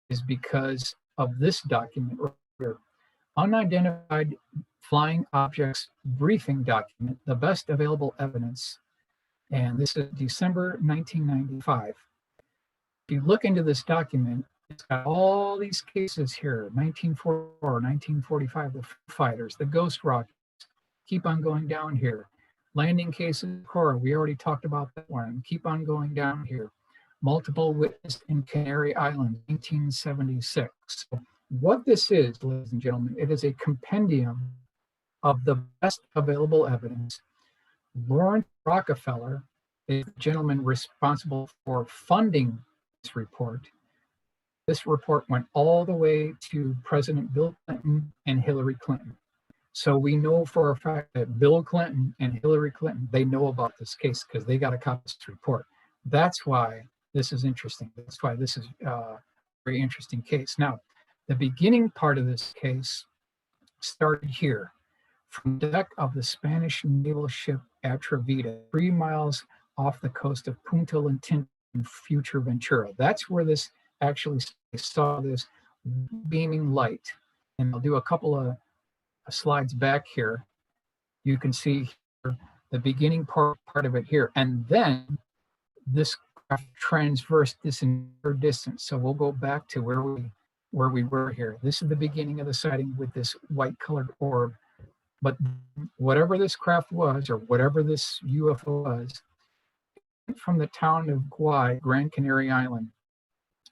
is because of this document right here. Unidentified flying objects briefing document, the best available evidence. And this is December 1995. If you look into this document, it's got all these cases here, 1944, 1945, the fighters, the ghost rockets, keep on going down here. Landing cases, Cora, we already talked about that one. Keep on going down here. Multiple witnessed in Canary Island, 1976. So what this is, ladies and gentlemen, it is a compendium of the best available evidence. Lawrence Rockefeller is the gentleman responsible for funding this report. This report went all the way to President Bill Clinton and Hillary Clinton. So we know for a fact that Bill Clinton and Hillary Clinton, they know about this case because they got a copy of this report. That's why this is interesting. That's why this is a very interesting case. Now, the beginning part of this case started here from the deck of the Spanish naval ship Atrevida, 3 miles off the coast of Punta Lintinta in Future Ventura. That's where this actually saw this beaming light. And I'll do a couple of slides back here. You can see here the beginning part of it here. And then this craft transversed this entire distance. So we'll go back to where we were here. This is the beginning of the sighting with this white colored orb. But whatever this craft was, or whatever this UFO was, from the town of Guay, Gran Canary Island,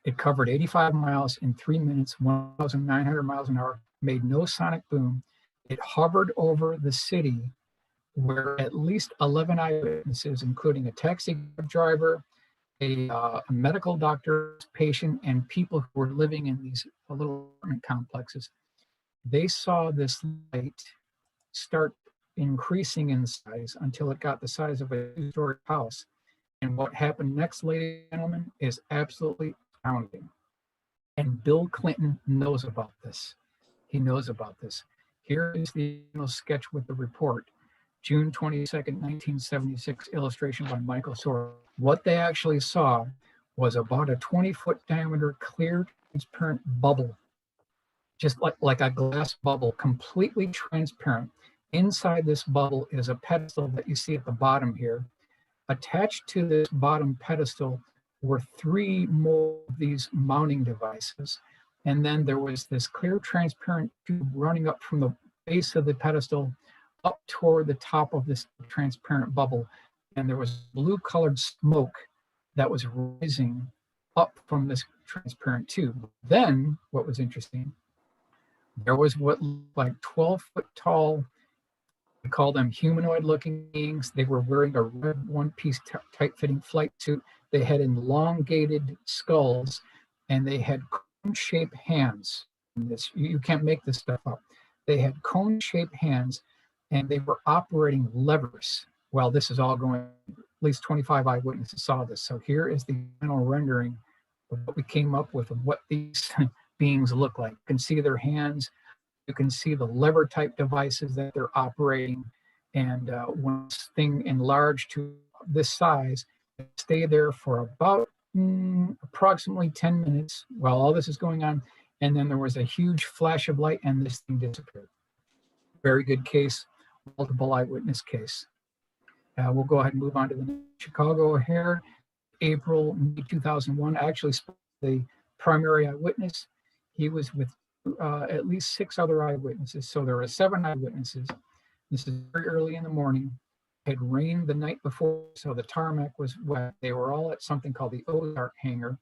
it covered 85 miles in 3 minutes, 1,900 miles an hour, made no sonic boom. It hovered over the city where at least 11 eyewitnesses, including a taxi driver, a medical doctor, patient, and people who were living in these little apartment complexes, they saw this light start increasing in size until it got the size of a 2-story house. And what happened next, ladies and gentlemen, is absolutely astounding. And Bill Clinton knows about this. He knows about this. Here is the sketch with the report. June 22nd, 1976, illustration by Michael Soar. What they actually saw was about a 20-foot diameter, clear, transparent bubble, just like a glass bubble, completely transparent. Inside this bubble is a pedestal that you see at the bottom here. Attached to this bottom pedestal were 3 more of these mounting devices. And then there was this clear, transparent tube running up from the base of the pedestal up toward the top of this transparent bubble, and there was blue colored smoke that was rising up from this transparent tube. Then what was interesting, there was what looked like 12-foot tall, we call them humanoid looking beings. They were wearing a red one-piece tight-fitting flight suit. They had elongated skulls, and they had cone-shaped hands. You can't make this stuff up. They had cone-shaped hands, and they were operating levers. Well, this is all going, at least 25 eyewitnesses saw this. So here is the final rendering of what we came up with of what these beings look like. You can see their hands. You can see the lever type devices that they're operating. And when this thing enlarged to this size, it stayed there for about approximately 10 minutes while all this is going on. And then there was a huge flash of light and this thing disappeared. Very good case, multiple eyewitness case. We'll go ahead and move on to the Chicago here, April 2001. I actually spoke to the primary eyewitness. He was with at least 6 other eyewitnesses. So there were 7 eyewitnesses. This is very early in the morning. It had rained the night before, so the tarmac was wet. They were all at something called the Ozark hangar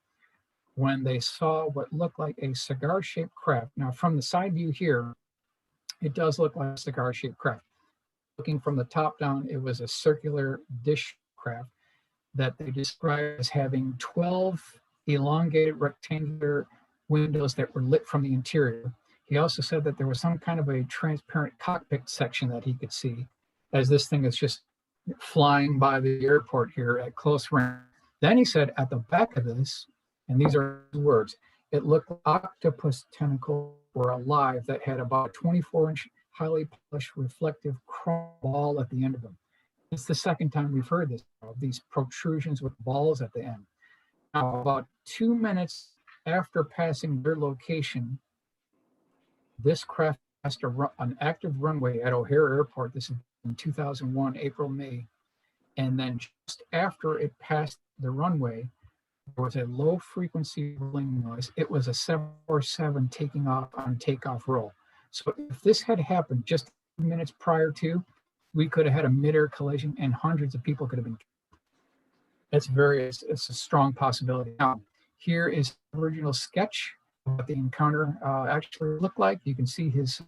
when they saw what looked like a cigar-shaped craft. Now, from the side view here, it does look like a cigar-shaped craft. Looking from the top down, it was a circular dish craft that they described as having 12 elongated rectangular windows that were lit from the interior. He also said that there was some kind of a transparent cockpit section that he could see as this thing is just flying by the airport here at close range. Then he said at the back of this, and these are his words, it looked like octopus tentacles were alive that had about a 24-inch highly polished reflective chrome ball at the end of them. It's the second time we've heard this, these protrusions with balls at the end. Now, about 2 minutes after passing their location, this craft passed an active runway at O'Hare Airport. This is in 2001, April, May. And then just after it passed the runway, there was a low frequency rolling noise. It was a 747 taking off on takeoff roll. So if this had happened just minutes prior to, we could have had a mid-air collision and hundreds of people could have been killed. It's a strong possibility. Now, here is the original sketch of what the encounter actually looked like. You can see his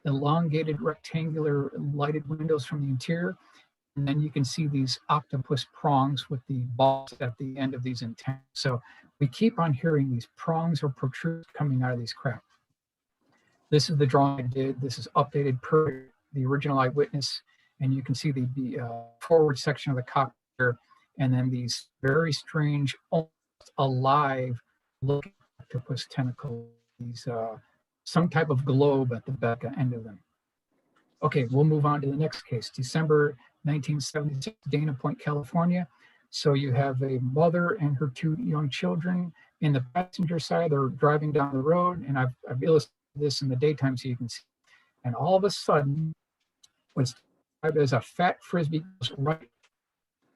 elongated rectangular lighted windows from the interior. And then you can see these octopus prongs with the balls at the end of these antennas. So we keep on hearing these prongs or protrusions coming out of these craft. This is the drawing I did. This is updated per the original eyewitness. And you can see the forward section of the cockpit here, and then these very strange, almost alive looking octopus tentacles, these some type of globe at the back end of them. Okay, we'll move on to the next case. December 1976, Dana Point, California. So you have a mother and her 2 young children in the passenger side. They're driving down the road, and I've illustrated this in the daytime so you can see. And all of a sudden, what's described as a fat frisbee goes right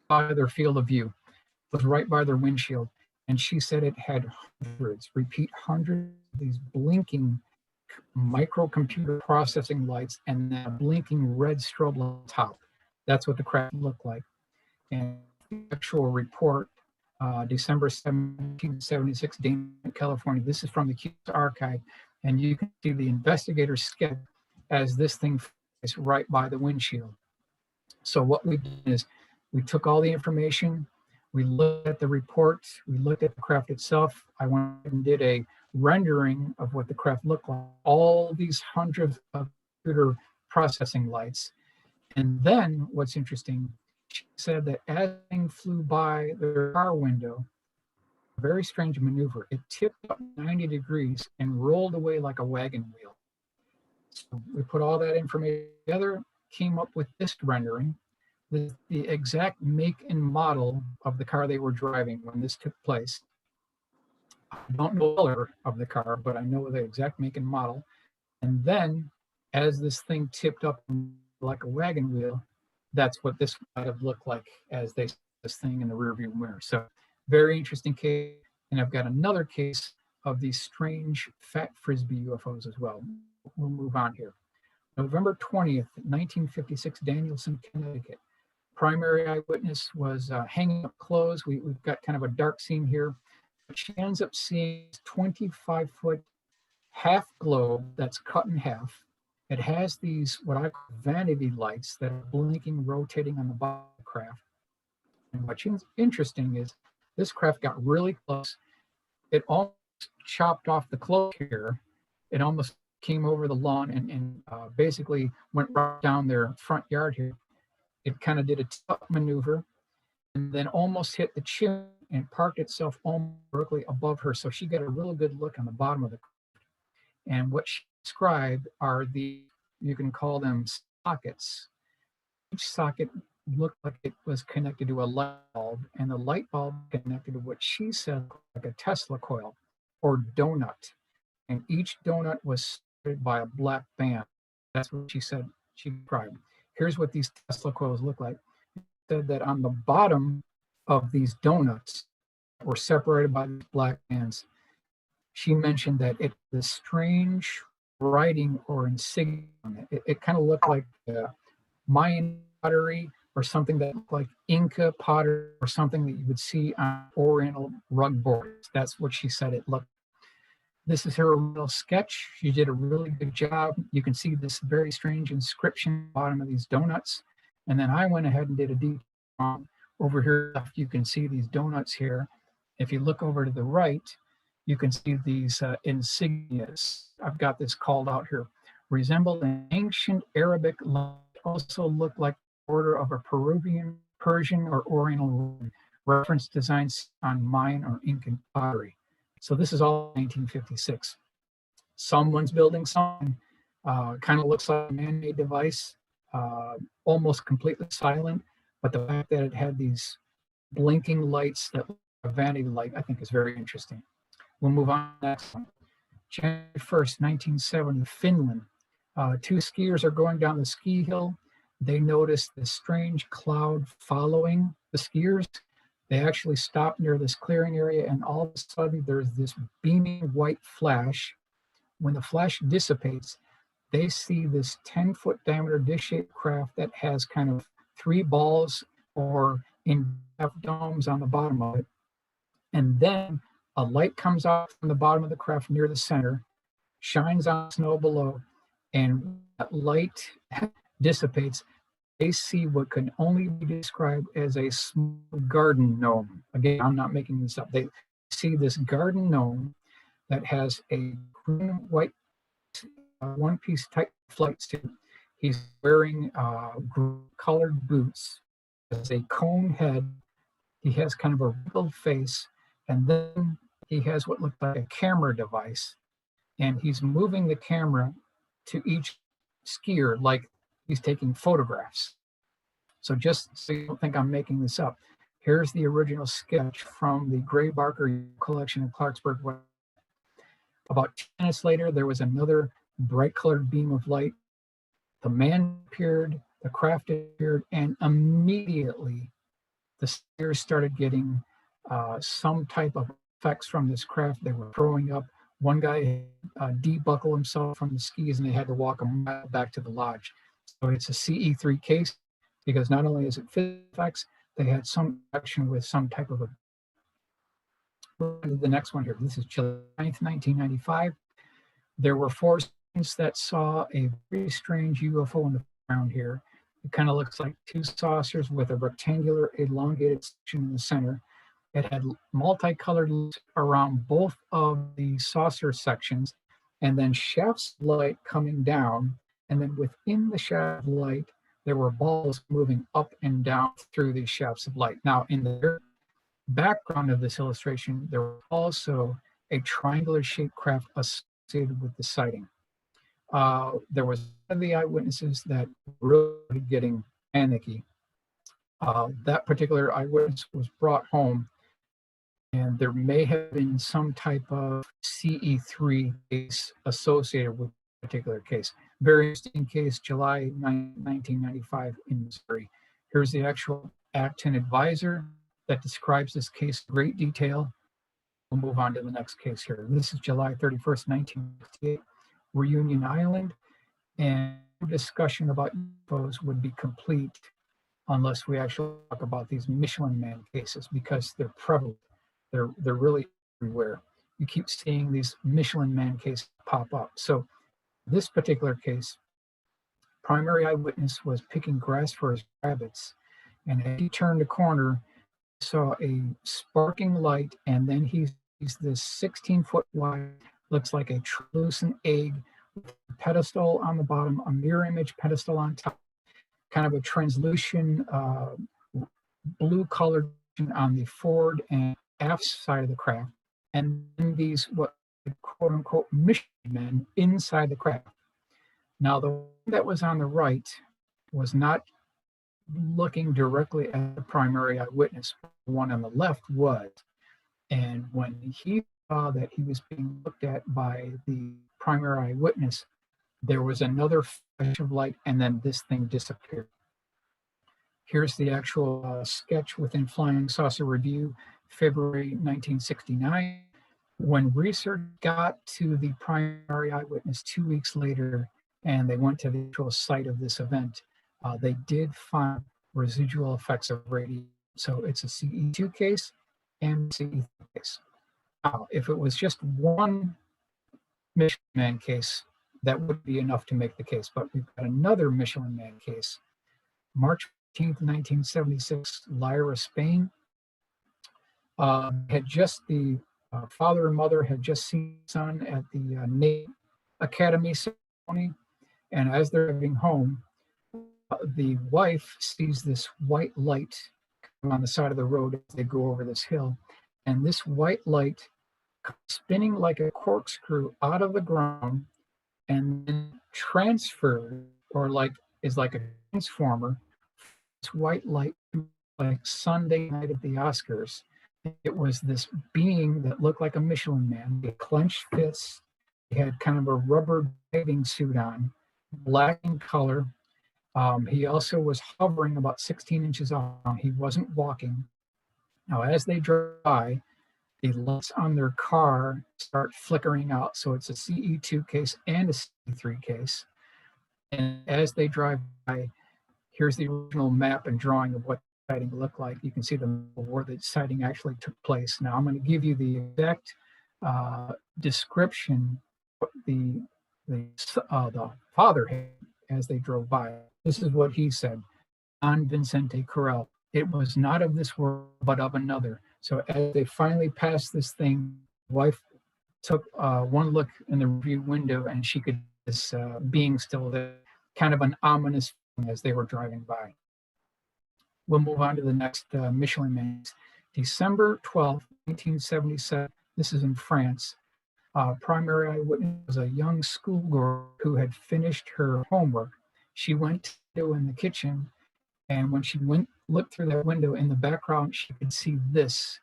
by their field of view, was right by their windshield. And she said it had hundreds of these blinking microcomputer processing lights and then a blinking red strobe on top. That's what the craft looked like. And the actual report, December 1776, Dana, California. This is from the CUFOS archive, and you can see the investigator's sketch as this thing is right by the windshield. So what we did is we took all the information, we looked at the reports, we looked at the craft itself. I went and did a rendering of what the craft looked like, all these hundreds of computer processing lights. And then what's interesting, she said that as the thing flew by their car window, a very strange maneuver, it tipped up 90 degrees and rolled away like a wagon wheel. So we put all that information together, came up with this rendering, the exact make and model of the car they were driving when this took place. I don't know the color of the car, but I know the exact make and model. And then as this thing tipped up like a wagon wheel, that's what this might have looked like as they saw this thing in the rearview mirror. So very interesting case. And I've got another case of these strange fat frisbee UFOs as well. We'll move on here. November 20th, 1956, Danielson, Connecticut. Primary eyewitness was hanging up clothes. We've got kind of a dark scene here. She ends up seeing 25-foot half globe that's cut in half. It has these, what I call vanity lights that are blinking, rotating on the bottom of the craft. And what's interesting is this craft got really close. It almost chopped off the clothes here. It almost came over the lawn and basically went right down their front yard here. It kind of did a tip maneuver and then almost hit the chin and parked itself almost directly above her. So she got a really good look on the bottom of the craft. And what she described are you can call them sockets. Each socket looked like it was connected to a light bulb, and the light bulb connected to what she said like a Tesla coil or donut. And each donut was surrounded by a black band. That's what she said she described. Here's what these Tesla coils look like. It said that on the bottom of these donuts were separated by these black bands. She mentioned that it was strange writing or insignia. It kind of looked like Mayan pottery or something that looked like Inca pottery or something that you would see on Oriental rug boards. That's what she said it looked like. This is her original sketch. She did a really good job. You can see this very strange inscription at the bottom of these donuts. And then I went ahead and did a detail over here. You can see these donuts here. If you look over to the right, you can see these insignias. I've got this called out here. Resembled an ancient Arabic line, also looked like the order of a Peruvian, Persian, or Oriental rune. Reference designs on Mayan or Incan pottery. So this is all 1956. Someone's building something. Kind of looks like a man-made device, almost completely silent. But the fact that it had these blinking lights that a vanity light, I think is very interesting. We'll move on to the next one. January 1st, 1970, Finland. Two skiers are going down the ski hill. They notice this strange cloud following the skiers. They actually stop near this clearing area, and all of a sudden there's this beaming white flash. When the flash dissipates, they see this 10-foot diameter dish-shaped craft that has kind of three balls or in domes on the bottom of it. And then a light comes out from the bottom of the craft near the center, shines on snow below, and that light dissipates. They see what can only be described as a small garden gnome. Again, I'm not making this up. They see this garden gnome that has a green-white one-piece type flight suit. He's wearing colored boots, has a cone head. He has kind of a wrinkled face, and then he has what looks like a camera device, and he's moving the camera to each skier like he's taking photographs. So just so you don't think I'm making this up, here's the original sketch from the Gray Barker collection in Clarksburg. About 10 minutes later, there was another bright colored beam of light. The man appeared, the craft appeared, and immediately the skiers started getting some type of effects from this craft. They were throwing up. One guy debuckled himself from the skis and they had to walk a mile back to the lodge. So it's a CE3 case because not only is it physical effects, they had some action with some type of a. The next one here, this is July 9th, 1995. There were 4 students that saw a very strange UFO in the ground here. It kind of looks like 2 saucers with a rectangular elongated section in the center. It had multicolored lights around both of the saucer sections, and then shafts of light coming down. And then within the shaft of light, there were balls moving up and down through these shafts of light. Now, in the background of this illustration, there was also a triangular shaped craft associated with the sighting. There was one of the eyewitnesses that really getting panicky. That particular eyewitness was brought home, and there may have been some type of CE3 case associated with a particular case. Very interesting case, July 9, 1995 in Missouri. Here's the actual Acton advisor that describes this case in great detail. We'll move on to the next case here. This is July 31st, 1968, Reunion Island. And discussion about UFOs would be complete unless we actually talk about these Michelin Man cases, because they're prevalent. They're really everywhere. You keep seeing these Michelin Man cases pop up. So this particular case, primary eyewitness was picking grass for his rabbits, and as he turned a corner, saw a sparking light, and then he sees this 16-foot wide, looks like a translucent egg, with a pedestal on the bottom, a mirror image pedestal on top, kind of a translucent blue colored on the forward and aft side of the craft, and then these what quote unquote Michelin men inside the craft. Now the one that was on the right was not looking directly at the primary eyewitness. The one on the left was. And when he saw that he was being looked at by the primary eyewitness, there was another flash of light, and then this thing disappeared. Here's the actual sketch within Flying Saucer Review, February 1969. When research got to the primary eyewitness 2 weeks later, and they went to the actual site of this event, they did find residual effects of radiation. So it's a CE2 case and CE3 case. Now, if it was just one Michelin Man case, that would be enough to make the case. But we've got another Michelin Man case. March 15th, 1976, Lyra, Spain. Had just the father and mother had just seen son at the Navy Academy ceremony. And as they're driving home, the wife sees this white light on the side of the road as they go over this hill. And this white light spinning like a corkscrew out of the ground and then transferred, or is like a transformer. This white light, like Sunday night at the Oscars. It was this being that looked like a Michelin Man. He had clenched fists. He had kind of a rubber diving suit on, black in color. He also was hovering about 16 inches off. He wasn't walking. Now, as they drive by, the lights on their car start flickering out. So it's a CE2 case and a CE3 case. And as they drive by, here's the original map and drawing of what the sighting looked like. You can see where the sighting actually took place. Now, I'm going to give you the exact description of the father had as they drove by. This is what he said on Vicente Corral. It was not of this world, but of another. So as they finally passed this thing, the wife took one look in the review window, and she could this being still there, kind of an ominous feeling as they were driving by. We'll move on to the next Michelin Man. December 12th, 1977. This is in France. Primary eyewitness was a young schoolgirl who had finished her homework. She went to in the kitchen, and when she looked through that window in the background, she could see this.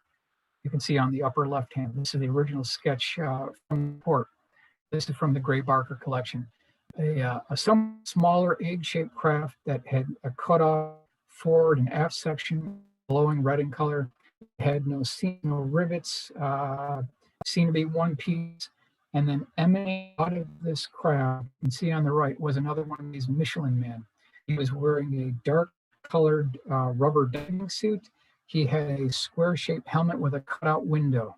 You can see on the upper left hand. This is the original sketch from the report. This is from the Gray Barker collection. A somewhat smaller egg-shaped craft that had a cut-off forward and aft section, glowing red in color. It had no rivets. Seemed to be one piece, and then emanating out of this craft, you can see on the right, was another one of these Michelin Men. He was wearing a dark colored rubber diving suit. He had a square-shaped helmet with a cutout window,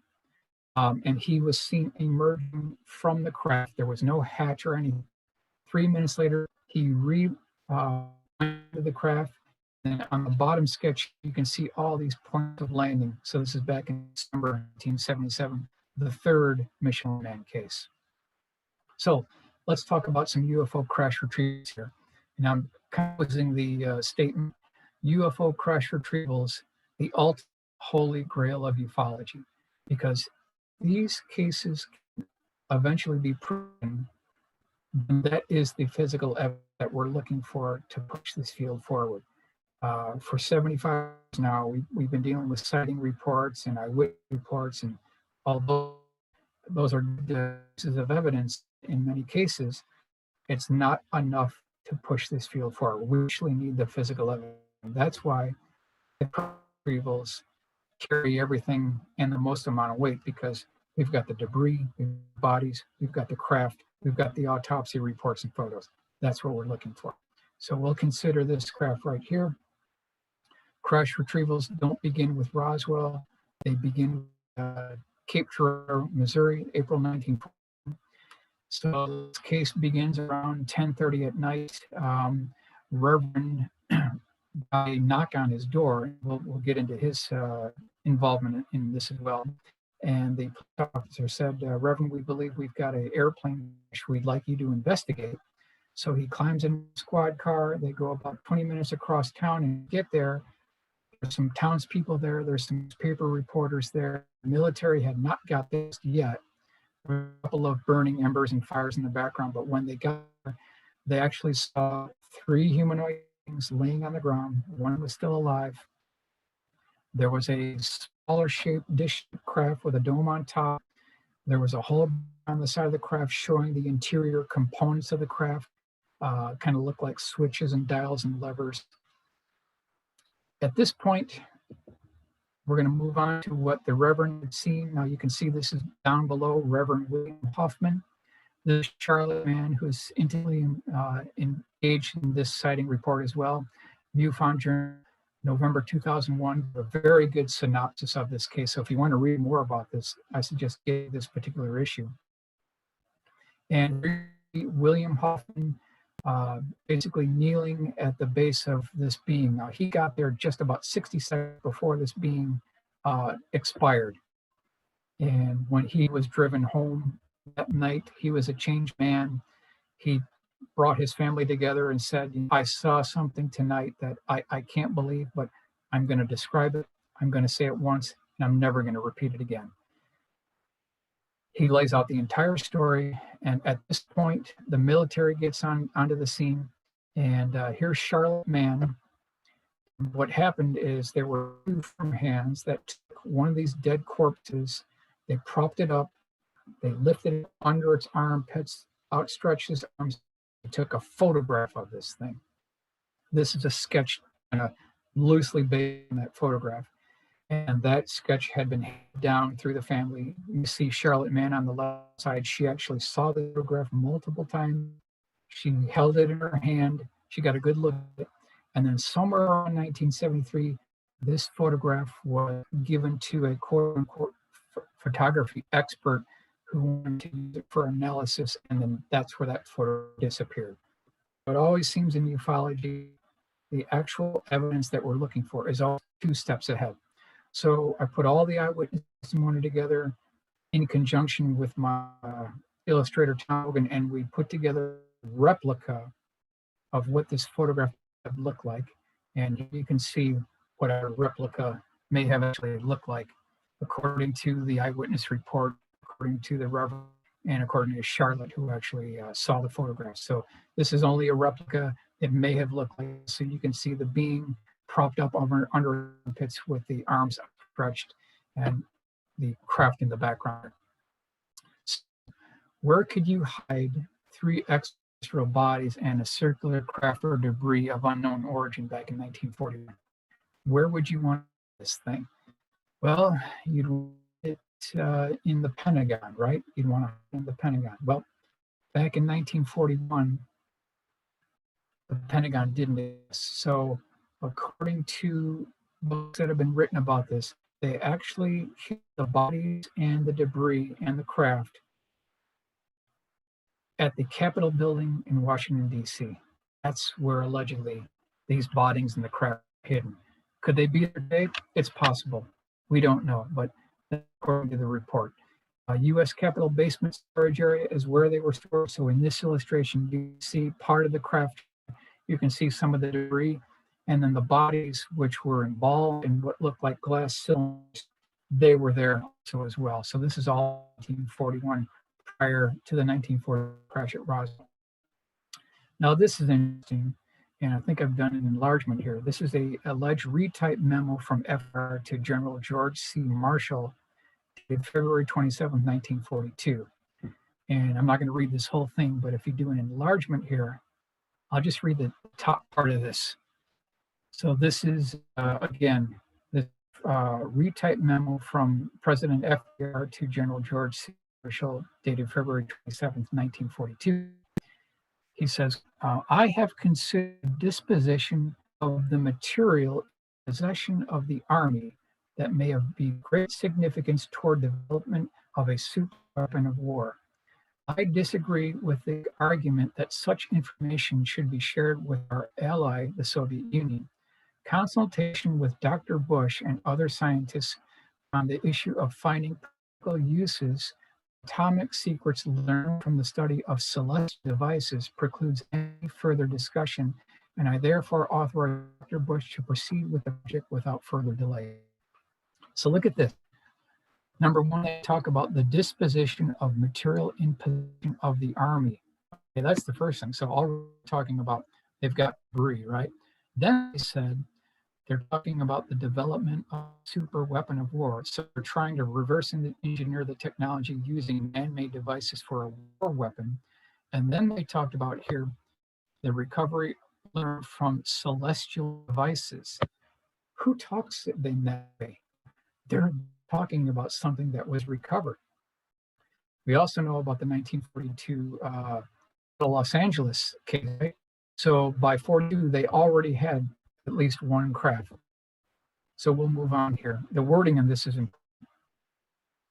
and he was seen emerging from the craft. There was no hatch or anything. 3 minutes later, he went to the craft, and on the bottom sketch, you can see all these points of landing. So this is back in December 1977. The third Michelin Man case. So let's talk about some UFO crash retrievals here. And I'm using the statement, UFO crash retrievals, the ultimate holy grail of ufology, because these cases can eventually be proven. And that is the physical evidence that we're looking for to push this field forward. For 75 years now, we've been dealing with sighting reports and eyewitness reports, and although those are pieces of evidence in many cases, it's not enough to push this field forward. We actually need the physical evidence. That's why the retrievals carry everything and the most amount of weight, because we've got the debris, we've got the bodies, we've got the craft, we've got the autopsy reports and photos. That's what we're looking for. So we'll consider this craft right here. Crash retrievals don't begin with Roswell. They begin with Cape Girardeau, Missouri, April 1940. So this case begins around 10:30 at night. Reverend I knock on his door. We'll get into his involvement in this as well. And the police officer said, Reverend, we believe we've got an airplane crash we'd like you to investigate. So he climbs in a squad car. They go about 20 minutes across town and get there. There's some townspeople there. There's some paper reporters there. The military had not got this yet. There were a couple of burning embers and fires in the background, but when they got there, they actually saw 3 humanoid beings laying on the ground. One was still alive. There was a smaller shaped dish craft with a dome on top. There was a hole on the side of the craft showing the interior components of the craft. Kind of look like switches and dials and levers. At this point, we're going to move on to what the Reverend had seen. Now you can see this is down below Reverend William Hoffman, the Charlotte man who's intimately engaged in this sighting report as well. MUFON Journal, November 2001, a very good synopsis of this case. So if you want to read more about this, I suggest getting this particular issue. And William Hoffman basically kneeling at the base of this being. Now, he got there just about 60 seconds before this being expired. And when he was driven home that night, he was a changed man. He brought his family together and said, I saw something tonight that I can't believe, but I'm going to describe it. I'm going to say it once, and I'm never going to repeat it again. He lays out the entire story, and at this point, the military gets onto the scene, and here's Charlotte Mann. What happened is there were 2 firm hands that took one of these dead corpses, they propped it up, they lifted it under its armpits, outstretched his arms, they took a photograph of this thing. This is a sketch kind of loosely based on that photograph. And that sketch had been handed down through the family. You see Charlotte Mann on the left side. She actually saw the photograph multiple times. She held it in her hand. She got a good look at it. And then somewhere around 1973, this photograph was given to a quote unquote photography expert who wanted to use it for analysis. And then that's where that photo disappeared. It always seems in ufology, the actual evidence that we're looking for is always 2 steps ahead. So I put all the eyewitness testimony together in conjunction with my illustrator, Tom Hogan, and we put together a replica of what this photograph would look like. And you can see what our replica may have actually looked like, according to the eyewitness report, according to the Reverend, and according to Charlotte, who actually saw the photograph. So this is only a replica. It may have looked like, so you can see the being propped up under pits with the arms stretched and the craft in the background. So where could you hide 3 extraterrestrial bodies and a circular craft or debris of unknown origin back in 1941? Where would you want this thing? Well, you'd want it in the Pentagon, right? You'd want it in the Pentagon. Well, back in 1941, the Pentagon didn't exist. So according to books that have been written about this, they actually hid the bodies and the debris and the craft at the Capitol building in Washington, D.C. That's where allegedly these bodies and the craft are hidden. Could they be there today? It's possible. We don't know, but according to the report. U.S. Capitol basement storage area is where they were stored. So in this illustration, you see part of the craft. You can see some of the debris. And then the bodies, which were involved in what looked like glass cylinders, they were there also as well. So this is all 1941, prior to the 1940 crash at Roswell. Now this is interesting, and I think I've done an enlargement here. This is a alleged retype memo from FDR to General George C. Marshall, dated February 27, 1942. And I'm not going to read this whole thing, but if you do an enlargement here, I'll just read the top part of this. So this is, again, the retype memo from President FDR to General George C. Marshall, dated February 27th, 1942. He says, I have considered disposition of the material in possession of the Army that may have be great significance toward development of a super weapon of war. I disagree with the argument that such information should be shared with our ally, the Soviet Union. Consultation with Dr. Bush and other scientists on the issue of finding practical uses atomic secrets learned from the study of celestial devices precludes any further discussion, and I therefore authorize Dr. Bush to proceed with the project without further delay. So look at this. Number one, they talk about the disposition of material in possession of the Army. Okay, that's the first thing. So all we're talking about, they've got debris, right? Then they said they're talking about the development of a super weapon of war. So they're trying to reverse engineer the technology using man-made devices for a war weapon. And then they talked about here the recovery learned from celestial devices. Who talks in that way? They're talking about something that was recovered. We also know about the 1942 Los Angeles case, right? So by 42, they already had at least one craft. So we'll move on here. The wording on this is important.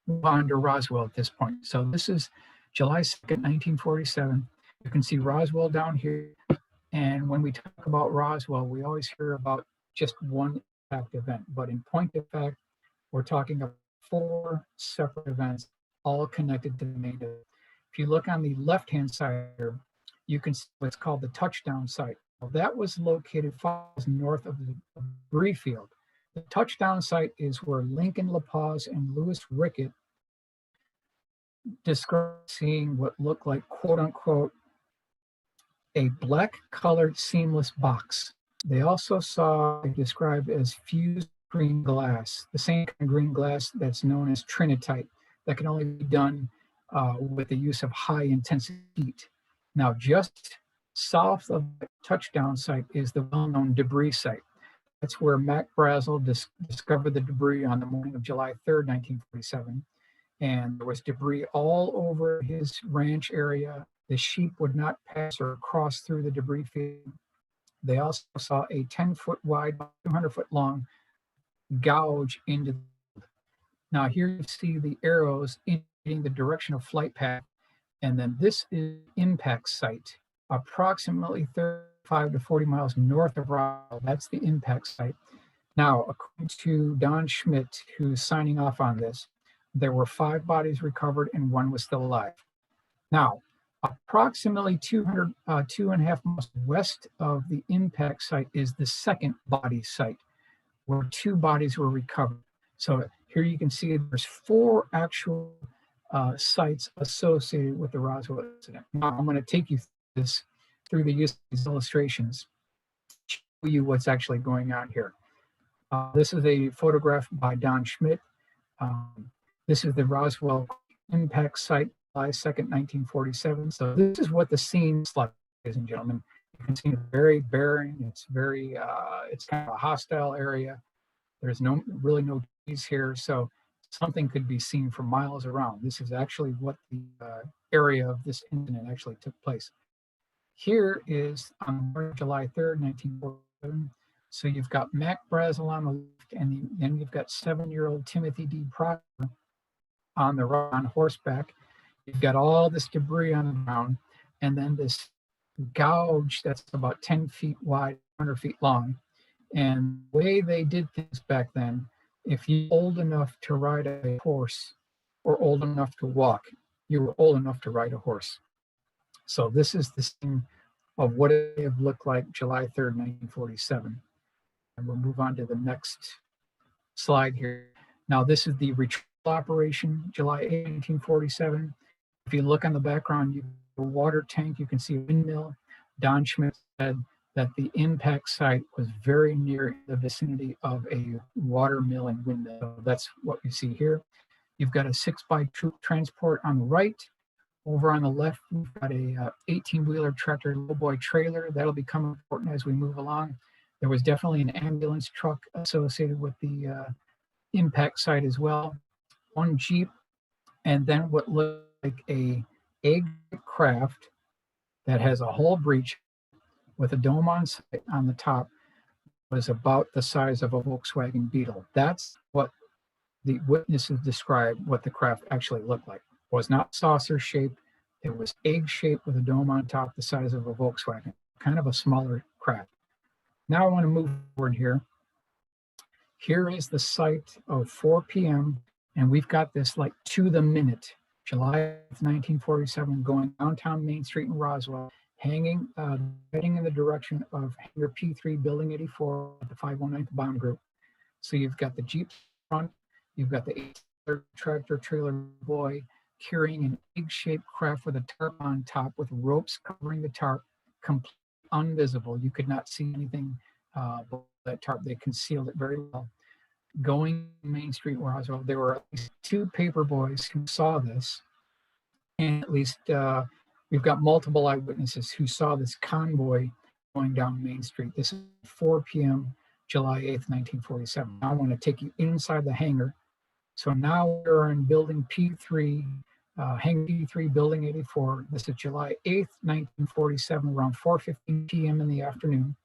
Move on to Roswell at this point. So this is July 2nd, 1947. You can see Roswell down here. And when we talk about Roswell, we always hear about just one impact event. But in point of fact, we're talking about 4 separate events, all connected to the main event. If you look on the left-hand side here, you can see what's called the touchdown site. Well, that was located 5 miles north of the debris field. The touchdown site is where Lincoln LaPaz and Louis Rickett described seeing what looked like, quote unquote, a black colored seamless box. They also saw it described as fused green glass, the same kind of green glass that's known as trinitite, that can only be done with the use of high intensity heat. Now, just south of the touchdown site is the well-known debris site. That's where Mac Brazel discovered the debris on the morning of July 3rd, 1947. And there was debris all over his ranch area. The sheep would not pass or cross through the debris field. They also saw a 10-foot wide, 200-foot long gouge into the field. Now here you see the arrows indicating the direction of flight path. And then this is impact site, approximately 35 to 40 miles north of Roswell. That's the impact site. Now, according to Don Schmidt, who's signing off on this, there were 5 bodies recovered and 1 was still alive. Now, approximately 2.5 miles west of the impact site is the second body site, where 2 bodies were recovered. So here you can see there's 4 actual sites associated with the Roswell incident. Now I'm going to take you through the use of these illustrations, show you what's actually going on here. This is a photograph by Don Schmidt. This is the Roswell impact site, July 2nd, 1947. So this is what the scene's like, ladies and gentlemen. You can see it's very barren. It's very, it's kind of a hostile area. There's really no trees here. So something could be seen for miles around. This is actually what the area of this incident actually took place. Here is on July 3rd, 1947. So you've got Mac Brazel on the left, and then you've got 7-year-old Timothy D. Proctor on the right on horseback. You've got all this debris on the ground, and then this gouge that's about 10 feet wide, 100 feet long. And the way they did things back then, if you're old enough to ride a horse or old enough to walk, you were old enough to ride a horse. So this is the scene of what it may have looked like July 3rd, 1947. And we'll move on to the next slide here. Now this is the retrieval operation, July 8, 1947. If you look on the background, you have a water tank, you can see a windmill. Don Schmidt said that the impact site was very near the vicinity of a water mill and windmill. So that's what you see here. You've got a 6x troop transport on the right. Over on the left, we've got a 18-wheeler tractor lowboy trailer. That'll become important as we move along. There was definitely an ambulance truck associated with the impact site as well. 1 Jeep, and then what looked like a egg craft that has a hull breach with a dome on the top was about the size of a Volkswagen Beetle. That's what the witnesses described what the craft actually looked like. It was not saucer shaped. It was egg shaped with a dome on top the size of a Volkswagen, kind of a smaller craft. Now I want to move forward here. Here is the site of 4 p.m. and we've got this like to the minute, July 1947, going downtown Main Street in Roswell, heading in the direction of Hangar P3, Building 84, the 519th Bomb Group. So you've got the Jeep front, you've got the tractor trailer boy carrying an egg-shaped craft with a tarp on top with ropes covering the tarp, completely invisible. You could not see anything below that tarp. They concealed it very well. Going Main Street, Roswell, there were at least 2 paper boys who saw this, and at least we've got multiple eyewitnesses who saw this convoy going down Main Street. This is 4 p.m. July 8th, 1947. Now I want to take you inside the hangar. So now we're in building P3, hangar P3, building 84. This is July 8th, 1947, around 4:15 p.m. in the afternoon.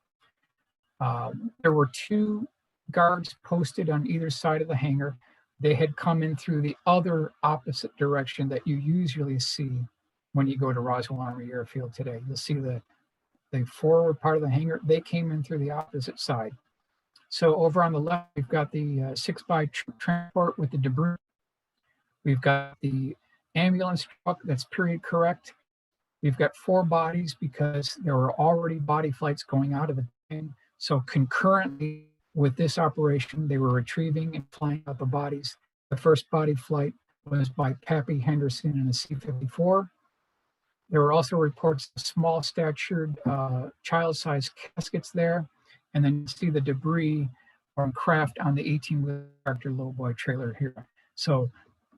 There were 2 guards posted on either side of the hangar. They had come in through the other opposite direction that you usually see when you go to Roswell Army Airfield today. You'll see the forward part of the hangar. They came in through the opposite side. So over on the left, we've got the 6x transport with the debris. We've got the ambulance truck that's period correct. We've got 4 bodies because there were already body flights going out of the thing. So concurrently with this operation, they were retrieving and flying out the bodies. The first body flight was by Pappy Henderson in a C-54. There were also reports of small statured child-sized caskets there. And then you see the debris from craft on the 18-wheeler tractor lowboy trailer here. So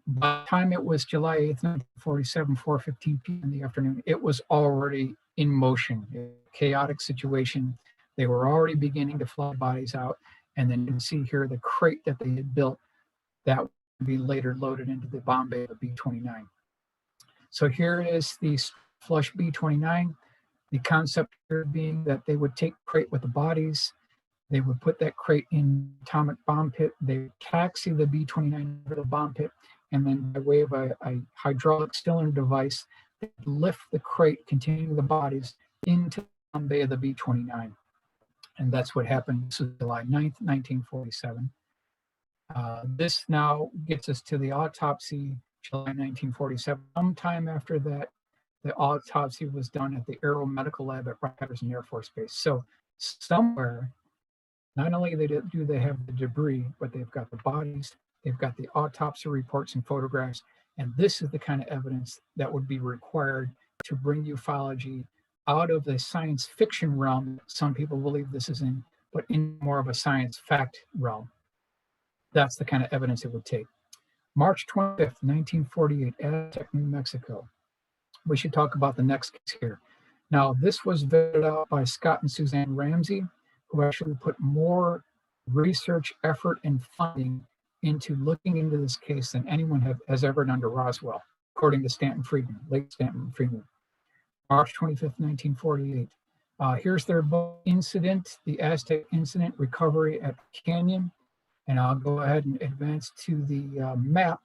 by the time it was July 8th, 1947, 4:15 p.m. in the afternoon, it was already in motion. A chaotic situation. They were already beginning to fly bodies out. And then you can see here the crate that they had built that would be later loaded into the bomb bay of B-29. So here is the flush B-29. The concept here being that they would take crate with the bodies, they would put that crate in atomic bomb pit, they would taxi the B-29 over the bomb pit, and then by way of a hydraulic cylinder device, they would lift the crate containing the bodies into the bomb bay of the B-29. And that's what happened. This is July 9th, 1947. This now gets us to the autopsy, July 1947. Sometime after that, the autopsy was done at the Aero Medical Lab at Wright-Patterson Air Force Base. So somewhere, not only do they have the debris, but they've got the bodies, they've got the autopsy reports and photographs, and this is the kind of evidence that would be required to bring ufology out of the science fiction realm that some people believe this is in, but in more of a science fact realm. That's the kind of evidence it would take. March 25th, 1948, Aztec, New Mexico. We should talk about the next case here. Now, this was vetted out by Scott and Suzanne Ramsey, who actually put more research effort and funding into looking into this case than anyone has ever done to Roswell, according to Stanton Friedman, late Stanton Friedman. March 25th, 1948. Here's their book, Incident, the Aztec Incident Recovery at Canyon. And I'll go ahead and advance to the map.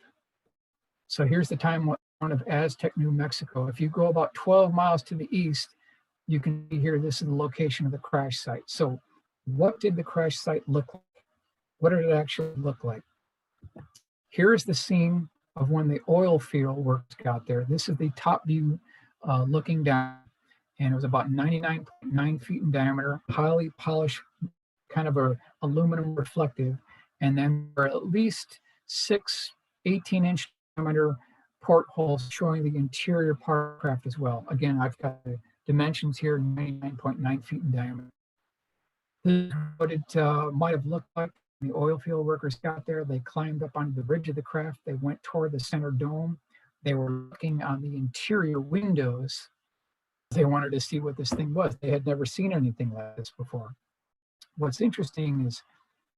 So here's the timeline of Aztec, New Mexico. If you go about 12 miles to the east, you can see here, this is the location of the crash site. So what did the crash site look like? What did it actually look like? Here's the scene of when the oil field workers got there. This is the top view looking down, and it was about 99.9 feet in diameter, highly polished, kind of a aluminum reflective, and then there are at least 6 18-inch diameter portholes showing the interior part of the craft as well. Again, I've got the dimensions here, 99.9 feet in diameter. This is what it might have looked like when the oil field workers got there. They climbed up onto the bridge of the craft. They went toward the center dome. They were looking on the interior windows. They wanted to see what this thing was. They had never seen anything like this before. What's interesting is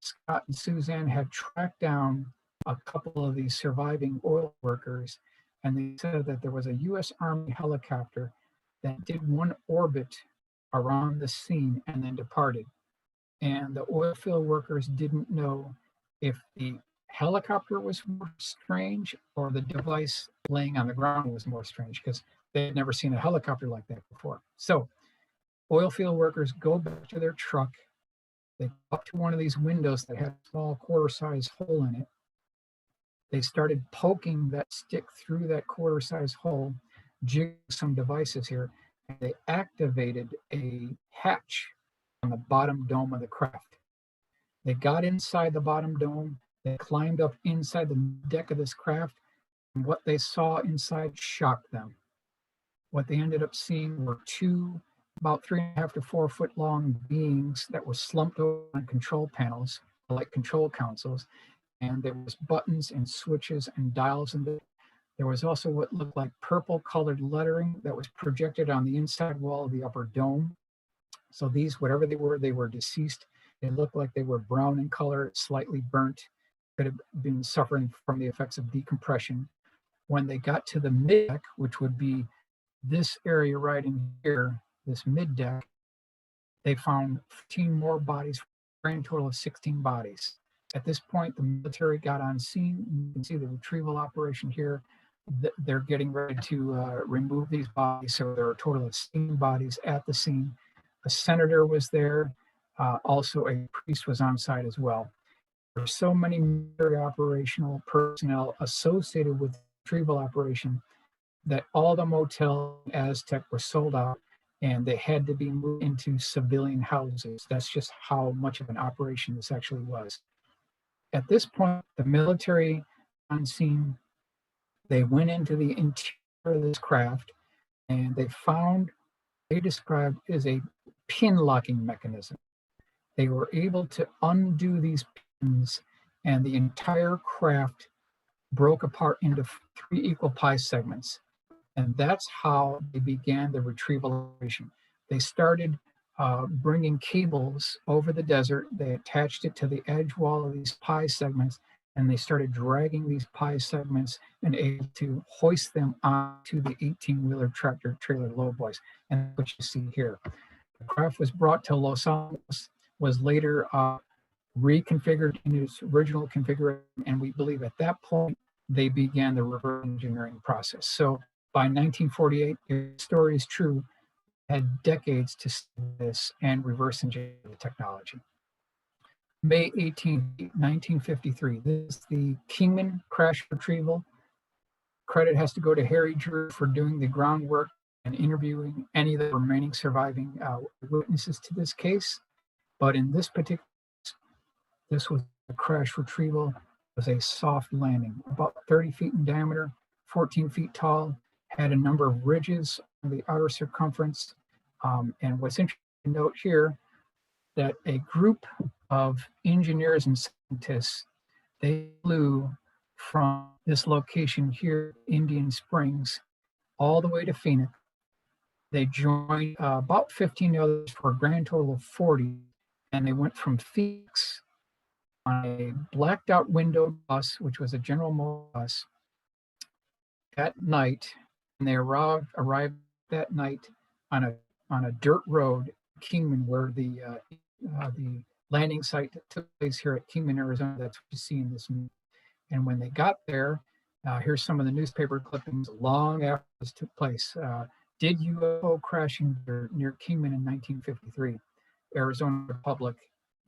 Scott and Suzanne had tracked down a couple of these surviving oil workers, and they said that there was a U.S. Army helicopter that did one orbit around the scene and then departed. And the oil field workers didn't know if the helicopter was more strange or the device laying on the ground was more strange, because they had never seen a helicopter like that before. So oil field workers go back to their truck. They go up to one of these windows that had a small quarter-size hole in it. They started poking that stick through that quarter-size hole, jigging some devices here, and they activated a hatch on the bottom dome of the craft. They got inside the bottom dome, they climbed up inside the deck of this craft, and what they saw inside shocked them. What they ended up seeing were two about 3.5 to 4 foot long beings that were slumped over on control panels, like control consoles, and there was buttons and switches and dials in there. There was also what looked like purple colored lettering that was projected on the inside wall of the upper dome. So these, whatever they were deceased. They looked like they were brown in color, slightly burnt, could have been suffering from the effects of decompression. When they got to the mid deck, which would be this area right in here, this mid deck, they found 15 more bodies, a grand total of 16 bodies. At this point, the military got on scene. You can see the retrieval operation here. They're getting ready to remove these bodies. So there are a total of 16 bodies at the scene. A senator was there. Also, a priest was on site as well. There were so many military operational personnel associated with the retrieval operation that all the motel Aztec were sold out, and they had to be moved into civilian houses. That's just how much of an operation this actually was. At this point, the military on scene, they went into the interior of this craft, and they found, they described as a pin locking mechanism. They were able to undo these pins, and the entire craft broke apart into 3 equal pie segments. And that's how they began the retrieval operation. They started bringing cables over the desert. They attached it to the edge wall of these pie segments, and they started dragging these pie segments and able to hoist them onto the 18-wheeler tractor trailer lowboys. And what you see here. The craft was brought to Los Alamos, was later reconfigured in its original configuration, and we believe at that point they began the reverse engineering process. So by 1948, if the story is true, had decades to study this and reverse engineer the technology. May 18, 1953, this is the Kingman crash retrieval. Credit has to go to Harry Drew for doing the groundwork and interviewing any of the remaining surviving witnesses to this case. But in this particular case, this was a crash retrieval. It was a soft landing, about 30 feet in diameter, 14 feet tall, had a number of ridges on the outer circumference. And what's interesting to note here, that a group of engineers and scientists, they flew from this location here, Indian Springs, all the way to Phoenix. They joined about 15 others for a grand total of 40, and they went from Phoenix on a blacked out window bus, which was a General Motors bus, at night, and they arrived that night on a dirt road, Kingman, where the landing site that took place here at Kingman, Arizona. That's what you see in this movie. And when they got there, here's some of the newspaper clippings long after this took place. Did UFO crashing near Kingman in 1953? Arizona Republic,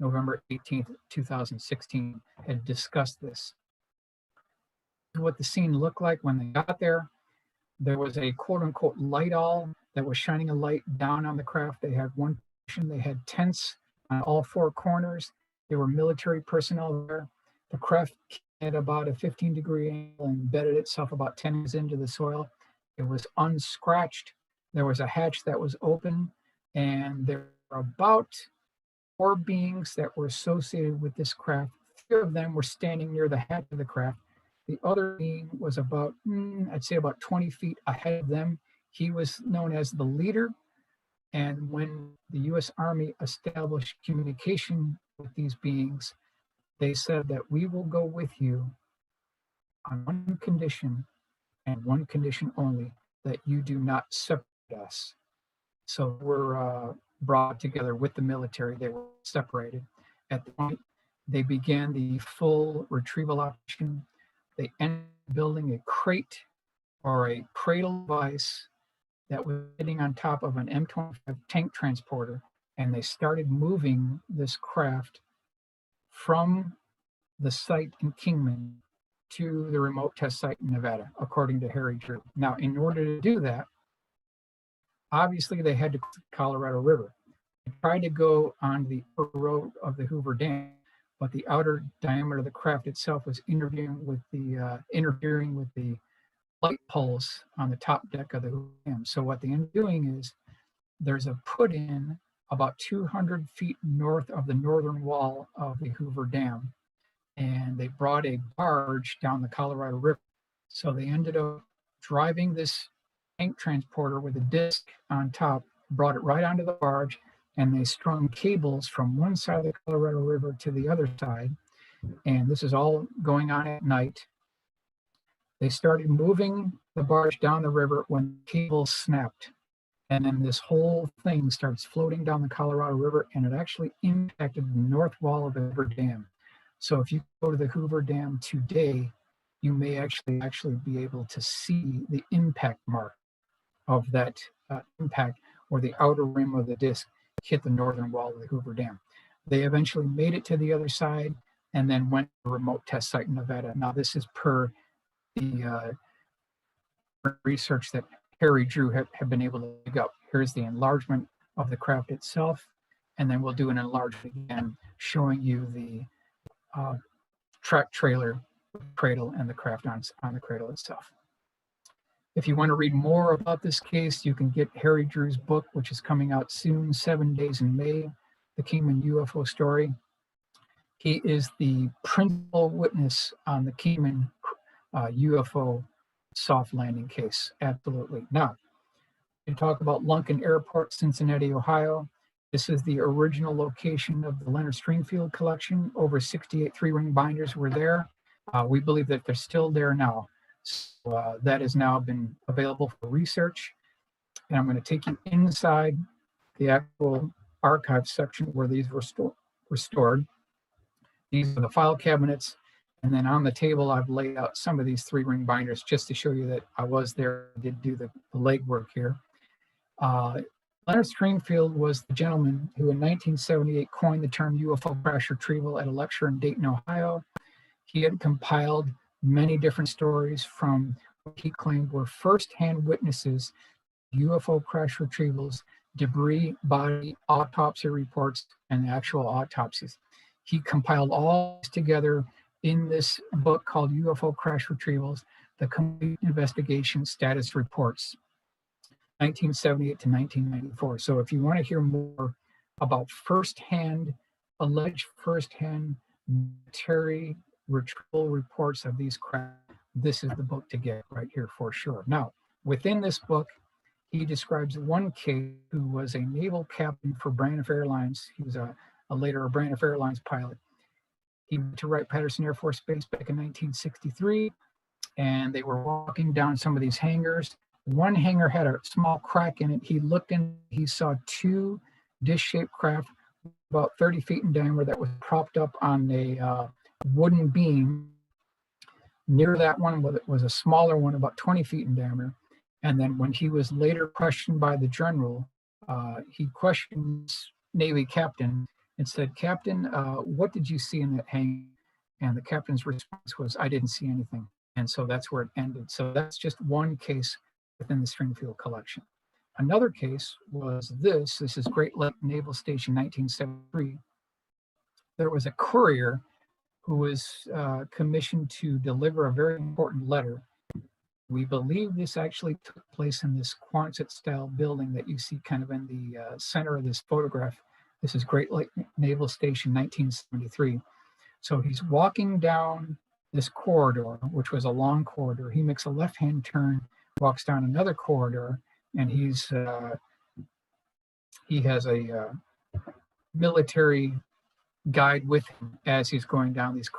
November 18th, 2016, had discussed this. What the scene looked like when they got there. There was a quote unquote light owl that was shining a light down on the craft. They had one position, they had tents on all 4 corners. There were military personnel there. The craft at about a 15-degree angle and embedded itself about 10 inches into the soil. It was unscratched. There was a hatch that was open, and there were about 4 beings that were associated with this craft. 3 of them were standing near the hatch of the craft. The other being was about, I'd say about 20 feet ahead of them. He was known as the leader. And when the U.S. Army established communication with these beings, they said that we will go with you on one condition and one condition only, that you do not separate us. So we're brought together with the military. They were separated. At the point, they began the full retrieval operation. They ended up building a crate or a cradle device that was sitting on top of an M25 tank transporter, and they started moving this craft from the site in Kingman to the remote test site in Nevada, according to Harry Drew. Now, in order to do that, obviously they had to cross the Colorado River. They tried to go on the road of the Hoover Dam, but the outer diameter of the craft itself was interfering with the light pulse on the top deck of the Hoover Dam. So what they end up doing is there's a put in about 200 feet north of the northern wall of the Hoover Dam, and they brought a barge down the Colorado River. So they ended up driving this tank transporter with a disc on top, brought it right onto the barge, and they strung cables from one side of the Colorado River to the other side. And this is all going on at night. They started moving the barge down the river when the cable snapped. And then this whole thing starts floating down the Colorado River, and it actually impacted the north wall of the Hoover Dam. So if you go to the Hoover Dam today, you may actually be able to see the impact mark of that impact, where the outer rim of the disc hit the northern wall of the Hoover Dam. They eventually made it to the other side and then went to a remote test site in Nevada. Now, this is per the research that Harry Drew have been able to dig up. Here's the enlargement of the craft itself, and then we'll do an enlargement again, showing you the track trailer, cradle, and the craft on the cradle itself. If you want to read more about this case, you can get Harry Drew's book, which is coming out soon, 7 Days in May, The Kingman UFO Story. He is the principal witness on the Kingman UFO soft landing case, absolutely. Now, we talk about Lunken Airport, Cincinnati, Ohio. This is the original location of the Leonard Stringfield collection. Over 68 three-ring binders were there. We believe that they're still there now. So that has now been available for research. And I'm going to take you inside the actual archive section where these were stored. These are the file cabinets. And then on the table, I've laid out some of these three-ring binders just to show you that I was there, did do the legwork here. Leonard Stringfield was the gentleman who in 1978 coined the term UFO crash retrieval at a lecture in Dayton, Ohio. He had compiled many different stories from what he claimed were firsthand witnesses, UFO crash retrievals, debris, body, autopsy reports, and actual autopsies. He compiled all this together in this book called UFO Crash Retrievals, The Complete Investigation Status Reports, 1978 to 1994. So if you want to hear more about alleged firsthand military retrieval reports of these craft, this is the book to get right here for sure. Now, within this book, he describes one case who was a naval captain for Braniff Airlines. He was later a Braniff Airlines pilot. He went to Wright-Patterson Air Force Base back in 1963, and they were walking down some of these hangars. One hangar had a small crack in it. He looked in, he saw two dish-shaped craft about 30 feet in diameter that was propped up on a wooden beam. Near that one was a smaller one, about 20 feet in diameter. And then when he was later questioned by the general, he questioned Navy captain and said, "Captain, what did you see in that hangar?" And the captain's response was, "I didn't see anything." And so that's where it ended. So that's just one case within the Stringfield collection. Another case was this is Great Lake Naval Station, 1973. There was a courier who was commissioned to deliver a very important letter. We believe this actually took place in this Quonset-style building that you see kind of in the center of this photograph. This is Great Lake Naval Station, 1973. So he's walking down this corridor, which was a long corridor. He makes a left-hand turn, walks down another corridor, and he has a military guide with him as he's going down these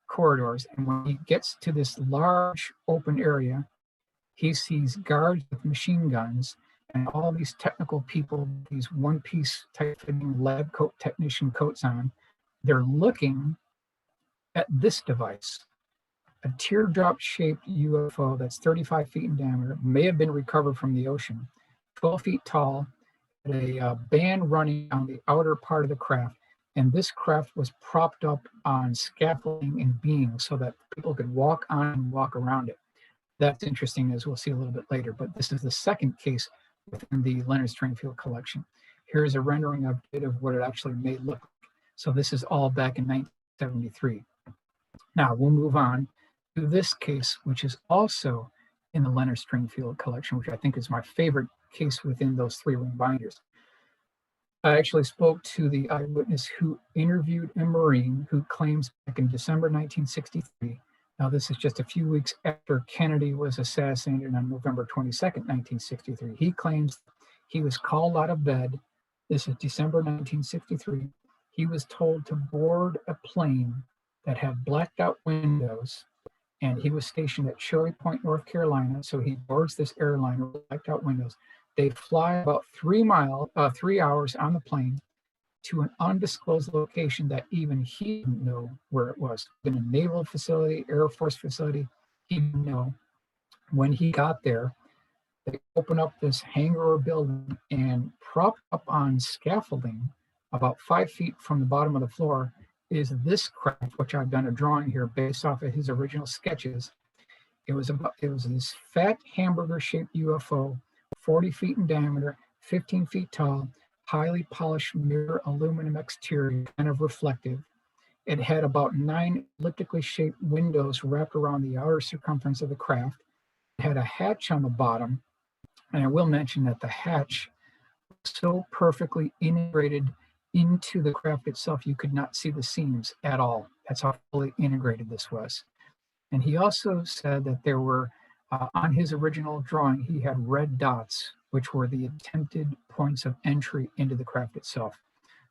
corridors. And when he gets to this large open area, he sees guards with machine guns, and all these technical people, these one-piece type fitting lab coat technician coats on, they're looking at this device, a teardrop-shaped UFO that's 35 feet in diameter, may have been recovered from the ocean, 12 feet tall, a band running on the outer part of the craft. And this craft was propped up on scaffolding and beams so that people could walk on and walk around it. That's interesting, as we'll see a little bit later, but this is the second case within the Leonard Stringfield collection. Here's a rendering update of what it actually may look like. So this is all back in 1973. Now we'll move on to this case, which is also in the Leonard Stringfield collection, which I think is my favorite case within those 3-ring binders. I actually spoke to the eyewitness who interviewed a Marine who claims back in December 1963. Now, this is just a few weeks after Kennedy was assassinated on November 22nd, 1963. He claims he was called out of bed. This is December 1963. He was told to board a plane that had blacked out windows, and he was stationed at Cherry Point, North Carolina. So he boards this airliner with blacked out windows. They fly about 3 hours on the plane to an undisclosed location that even he didn't know where it was. In a naval facility, Air Force facility, he didn't know. When he got there, they opened up this hangar or building and propped up on scaffolding about 5 feet from the bottom of the floor is this craft, which I've done a drawing here based off of his original sketches. It was this fat hamburger-shaped UFO, 40 feet in diameter, 15 feet tall, highly polished mirror aluminum exterior, kind of reflective. It had about 9 elliptically shaped windows wrapped around the outer circumference of the craft. It had a hatch on the bottom, and I will mention that the hatch was so perfectly integrated into the craft itself, you could not see the seams at all. That's how fully integrated this was. And he also said that there were, on his original drawing, he had red dots, which were the attempted points of entry into the craft itself.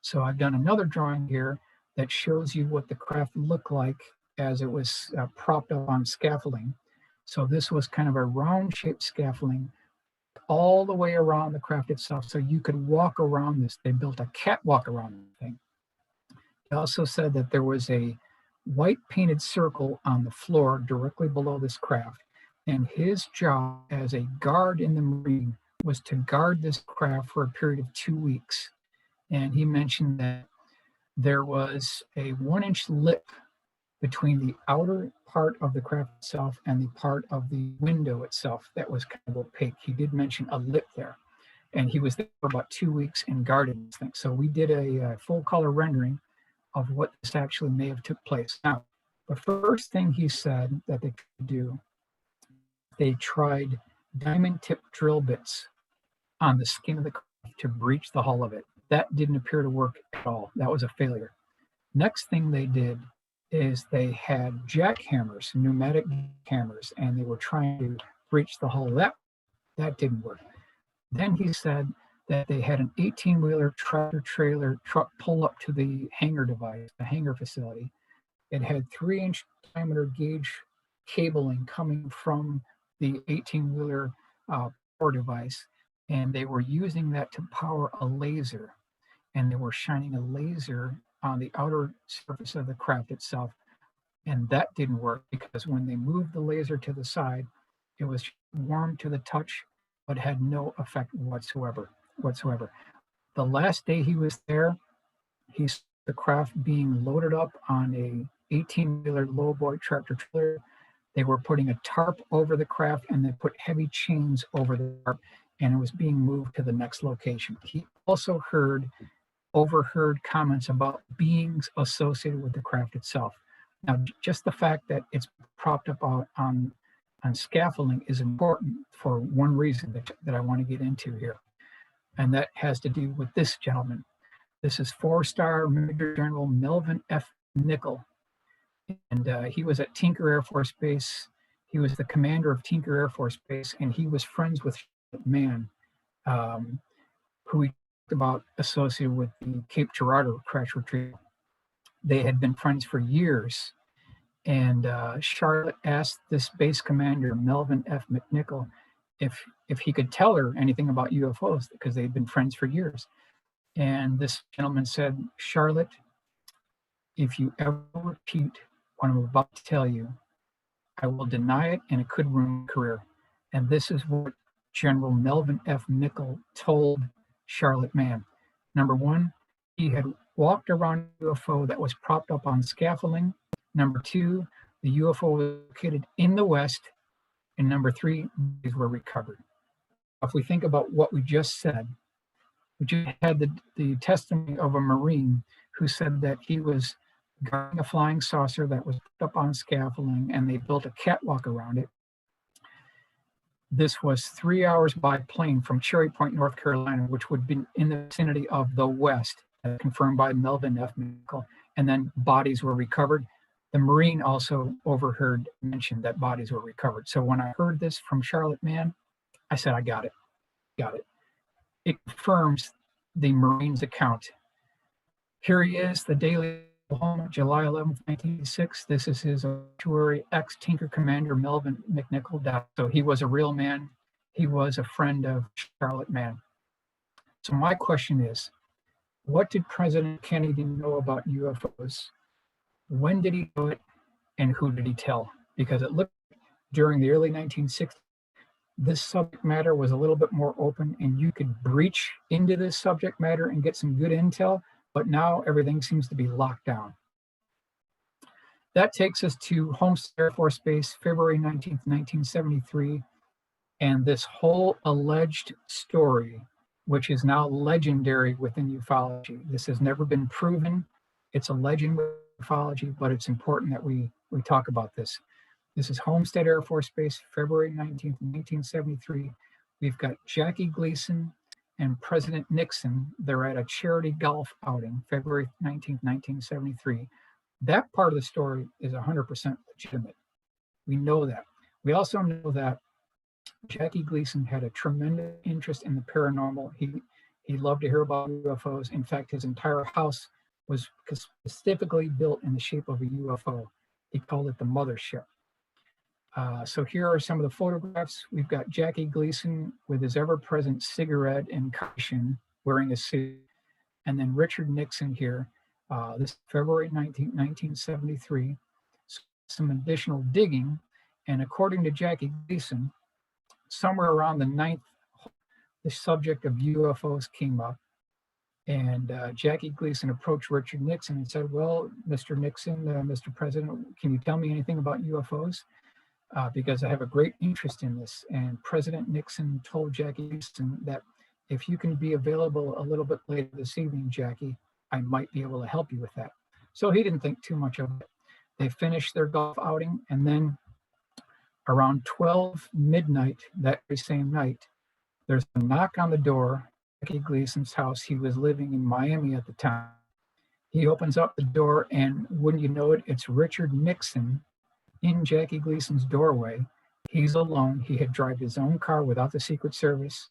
So I've done another drawing here that shows you what the craft looked like as it was propped up on scaffolding. So this was kind of a round-shaped scaffolding all the way around the craft itself, so you could walk around this. They built a catwalk around the thing. He also said that there was a white painted circle on the floor directly below this craft, and his job as a guard in the Marine was to guard this craft for a period of 2 weeks. And he mentioned that there was a 1-inch lip between the outer part of the craft itself and the part of the window itself that was kind of opaque. He did mention a lip there, and he was there for about 2 weeks and guarded this thing. So we did a full color rendering of what this actually may have took place. Now, the first thing he said that they could do, they tried diamond tip drill bits on the skin of the craft to breach the hull of it. That didn't appear to work at all. That was a failure. Next thing they did is they had jackhammers, pneumatic hammers, and they were trying to breach the hull. That didn't work. Then he said that they had an 18-wheeler tractor trailer truck pull up to the hangar device, the hangar facility. It had 3-inch diameter gauge cabling coming from the 18-wheeler power device, and they were using that to power a laser, and they were shining a laser on the outer surface of the craft itself. And that didn't work because when they moved the laser to the side, it was warm to the touch, but had no effect whatsoever. The last day he was there, he saw the craft being loaded up on a 18-wheeler lowboy tractor trailer. They were putting a tarp over the craft, and they put heavy chains over the tarp, and it was being moved to the next location. He also overheard comments about beings associated with the craft itself. Now, just the fact that it's propped up on scaffolding is important for one reason that I want to get into here, and that has to do with this gentleman. This is 4-star Major General Melvin F. Nickel, and he was at Tinker Air Force Base. He was the commander of Tinker Air Force Base, and he was friends with Man, who we about associated with the Cape Girardeau crash retrieval. They had been friends for years, and Charlotte asked this base commander, Melvin F. McNichol, if he could tell her anything about UFOs, because they'd been friends for years. And this gentleman said, Charlotte, if you ever repeat what I'm about to tell you, I will deny it and it could ruin your career. And this is what General Melvin F. Nichol told Charlotte Mann. Number one, he had walked around a UFO that was propped up on scaffolding. Number two, the UFO was located in the West. And number three, these were recovered. If we think about what we just said, we just had the testimony of a Marine who said that he was guarding a flying saucer that was put up on scaffolding and they built a catwalk around it. This was 3 hours by plane from Cherry Point, North Carolina, which would be in the vicinity of the West, confirmed by Melvin F. Nichol, and then bodies were recovered. The Marine also overheard mention that bodies were recovered. So when I heard this from Charlotte Mann, I said, I got it. It confirms the Marine's account. Here he is, the Daily Oklahoma, July 11th, 1986. This is his obituary, ex-Tinker Commander Melvin McNichol. So he was a real man. He was a friend of Charlotte Mann. So my question is, what did President Kennedy know about UFOs? When did he do it? And who did he tell? Because it looked during the early 1960s, this subject matter was a little bit more open and you could breach into this subject matter and get some good intel, but now everything seems to be locked down. That takes us to Homestead Air Force Base, February 19th, 1973, and this whole alleged story, which is now legendary within ufology. This has never been proven. It's a legend with ufology, but it's important that we talk about this. This is Homestead Air Force Base, February 19th, 1973. We've got Jackie Gleason and President Nixon. They're at a charity golf outing, February 19th, 1973. That part of the story is 100% legitimate. We know that. We also know that Jackie Gleason had a tremendous interest in the paranormal. He loved to hear about UFOs. In fact, his entire house was specifically built in the shape of a UFO. He called it the mothership. So here are some of the photographs. We've got Jackie Gleason with his ever-present cigarette and caution, wearing a suit. And then Richard Nixon here. This is February 19th, 1973. Some additional digging. And according to Jackie Gleason, somewhere around the 9th, the subject of UFOs came up. And Jackie Gleason approached Richard Nixon and said, well, Mr. Nixon, Mr. President, can you tell me anything about UFOs? Because I have a great interest in this. And President Nixon told Jackie Gleason that if you can be available a little bit later this evening, Jackie, I might be able to help you with that. So he didn't think too much of it. They finished their golf outing, and then around 12 midnight that same night, there's a knock on the door. Jackie Gleason's house. He was living in Miami at the time. He opens up the door, and wouldn't you know it, it's Richard Nixon in Jackie Gleason's doorway. He's alone. He had driven his own car without the Secret Service.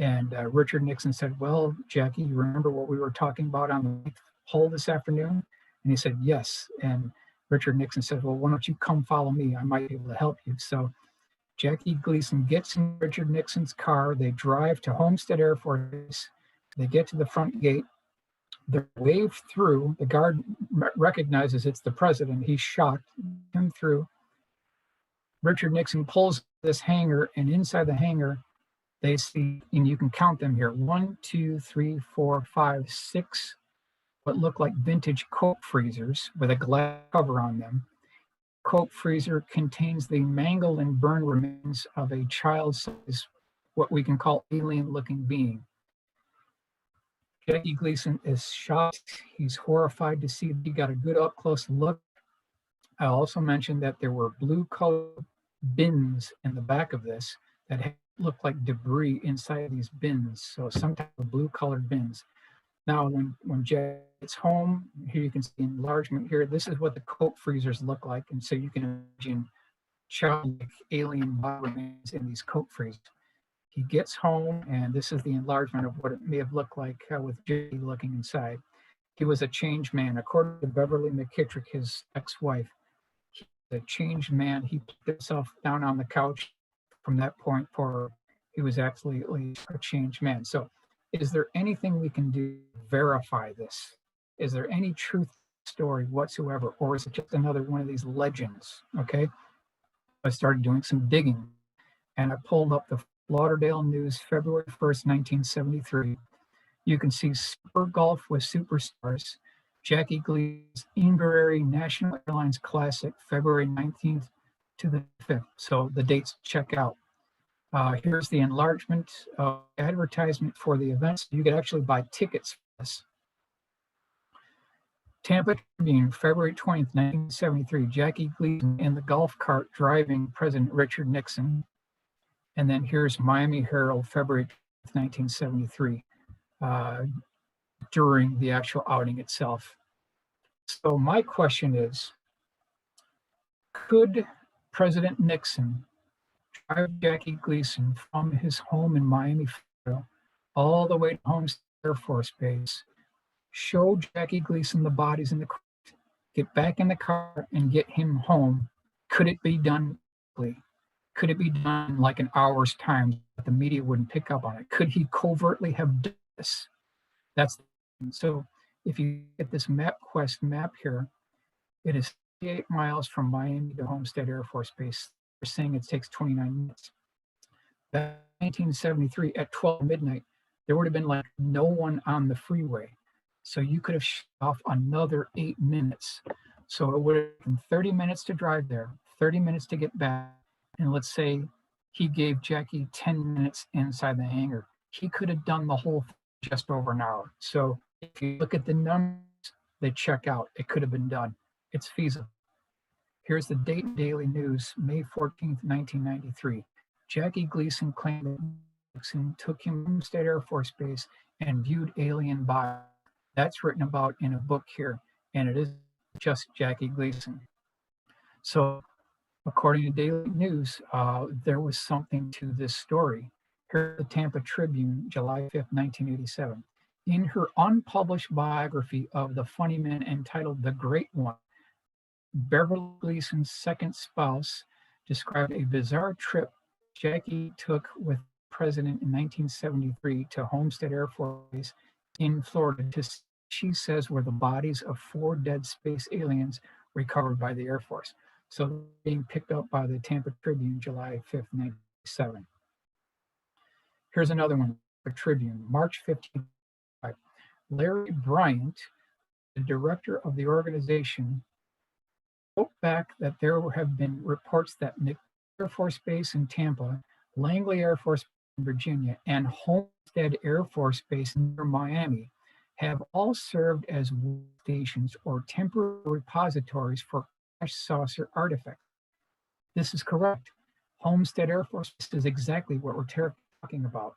And Richard Nixon said, well, Jackie, you remember what we were talking about on the hole this afternoon? And he said, yes. And Richard Nixon said, well, why don't you come follow me? I might be able to help you. So Jackie Gleason gets in Richard Nixon's car. They drive to Homestead Air Force Base. They get to the front gate. They're waved through. The guard recognizes it's the president. He's shocked. Him through. Richard Nixon pulls this hangar, and inside the hangar, they see, and you can count them here, 1, 2, 3, 4, 5, 6, what look like vintage Coke freezers with a glass cover on them. Coke freezer contains the mangled and burned remains of a child-sized, what we can call alien-looking being. Jackie Gleason is shocked. He's horrified to see he got a good up-close look. I also mentioned that there were blue-colored bins in the back of this that looked like debris inside these bins, so some type of blue-colored bins. Now, when Jack gets home, here you can see enlargement here. This is what the Coke freezers look like, and so you can imagine childlike alien body remains in these Coke freezers. He gets home, and this is the enlargement of what it may have looked like with Jackie looking inside. He was a changed man. According to Beverly McKittrick, his ex-wife, he was a changed man. He put himself down on the couch, from that point forward, he was absolutely a changed man. So is there anything we can do to verify this? Is there any truth story whatsoever, or is it just another one of these legends? Okay. I started doing some digging, and I pulled up the Lauderdale News, February 1st, 1973. You can see Super Golf with Superstars, Jackie Gleason's Inverary National Airlines Classic, February 19th to the 5th. So the dates check out. Here's the enlargement advertisement for the events. You could actually buy tickets for this. Tampa Tribune, February 20th, 1973, Jackie Gleason in the golf cart driving President Richard Nixon. And then here's Miami Herald, February 1973, during the actual outing itself. So my question is, could President Nixon drive Jackie Gleason from his home in Miami, Florida, all the way to Homestead Air Force Base, show Jackie Gleason the bodies in the car, get back in the car and get him home? Could it be done quickly? Could it be done like an hour's time that the media wouldn't pick up on it? Could he covertly have done this? That's so if you get this MapQuest map here, it is 58 miles from Miami to Homestead Air Force Base. They're saying it takes 29 minutes. Back in 1973 at 12 midnight, there would have been like no one on the freeway. So you could have shut off another 8 minutes. So it would have been 30 minutes to drive there, 30 minutes to get back. And let's say he gave Jackie 10 minutes inside the hangar. He could have done the whole thing just over an hour. So if you look at the numbers, they check out. It could have been done. It's feasible. Here's the Dayton Daily News, May 14th, 1993. Jackie Gleason claimed that Nixon took him to State Air Force Base and viewed alien bodies. That's written about in a book here, and it is just Jackie Gleason. So according to Daily News, there was something to this story. Here's the Tampa Tribune, July 5th, 1987. In her unpublished biography of the funny man entitled The Great One, Beverly Gleason's second spouse described a bizarre trip Jackie took with the president in 1973 to Homestead Air Force Base in Florida to, she says, were the bodies of 4 dead space aliens recovered by the Air Force. So being picked up by the Tampa Tribune, July 5th, 1997. Here's another one, the Tribune, March 15th. Larry Bryant, the director of the organization, wrote back that there have been reports that McDill Air Force Base in Tampa, Langley Air Force Base in Virginia, and Homestead Air Force Base near Miami have all served as stations or temporary repositories for crash saucer artifacts. This is correct. Homestead Air Force Base is exactly what we're talking about.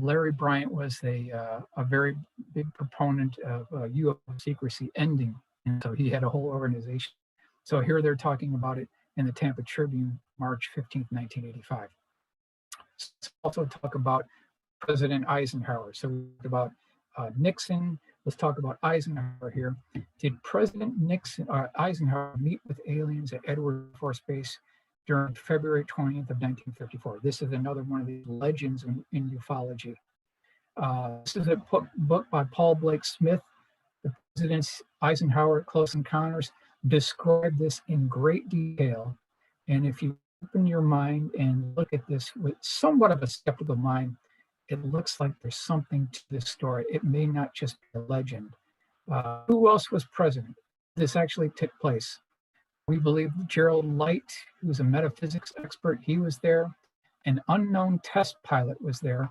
Larry Bryant was a very big proponent of UFO secrecy ending, and so he had a whole organization. So here they're talking about it in the Tampa Tribune, March 15th, 1985. Let's also talk about President Eisenhower. So we talked about Nixon. Let's talk about Eisenhower here. Did President Eisenhower meet with aliens at Edwards Air Force Base during February 20th of 1954? This is another one of these legends in ufology. This is a book by Paul Blake Smith, The Presidents Eisenhower at Close Encounters, describe this in great detail. And if you open your mind and look at this with somewhat of a skeptical mind, it looks like there's something to this story. It may not just be a legend. Who else was president? This actually took place. We believe Gerald Light, who's a metaphysics expert, he was there. An unknown test pilot was there.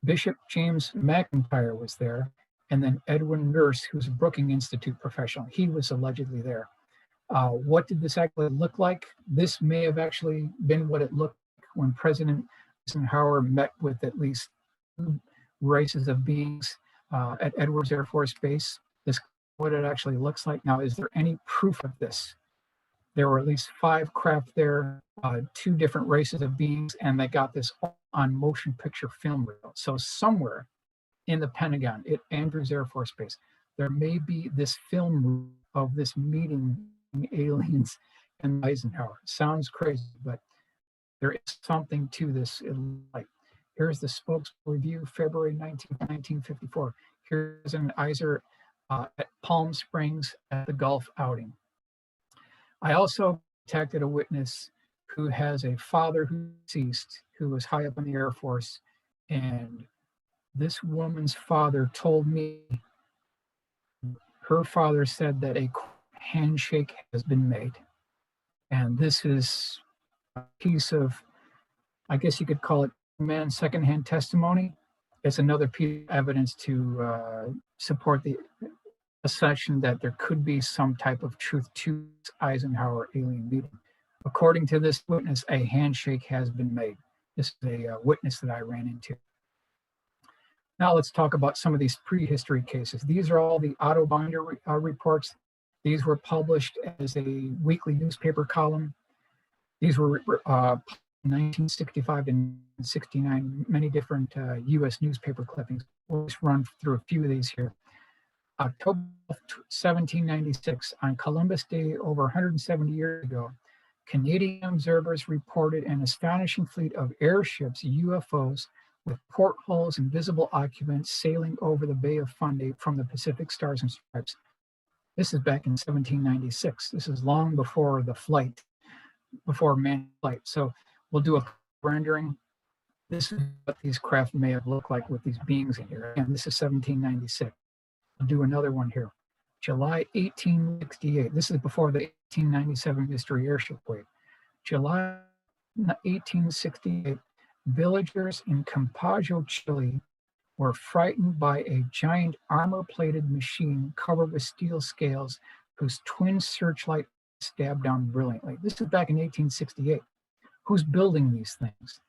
Bishop James McIntyre was there. And then Edwin Nurse, who's a Brookings Institute professional, he was allegedly there. What did this actually look like? This may have actually been what it looked like when President Eisenhower met with at least 2 races of beings at Edwards Air Force Base. This is what it actually looks like. Now, is there any proof of this? There were at least 5 craft there, 2 different races of beings, and they got this on motion picture film reel. So somewhere in the Pentagon, at Andrews Air Force Base, there may be this film of this meeting aliens and Eisenhower. Sounds crazy, but there is something to this. Like, here's the spokes review, February 19th, 1954. Here's an Iser at Palm Springs at the Gulf outing. I also contacted a witness who has a father who deceased, who was high up in the Air Force. And this woman's father told me her father said that a handshake has been made. And this is a piece of, I guess you could call it man secondhand testimony. It's another piece of evidence to support the assumption that there could be some type of truth to Eisenhower alien meeting. According to this witness, a handshake has been made. This is a witness that I ran into. Now let's talk about some of these prehistory cases. These are all the Otto Binder reports. These were published as a weekly newspaper column. These were 1965 and 69, many different U.S. newspaper clippings. We'll just run through a few of these here. October 1796, on Columbus Day over 170 years ago, Canadian observers reported an astonishing fleet of airships, UFOs, with portholes and visible occupants sailing over the Bay of Fundy from the Pacific Stars and Stripes. This is back in 1796. This is long before the flight, before manned flight. So we'll do a rendering. This is what these craft may have looked like with these beings in here. And this is 1796. I'll do another one here. July 1868. This is before the 1897 mystery airship wave. July 1868. Villagers in Campajo, Chile, were frightened by a giant armor-plated machine covered with steel scales whose twin searchlight stabbed down brilliantly. This is back in 1868. Who's building these things?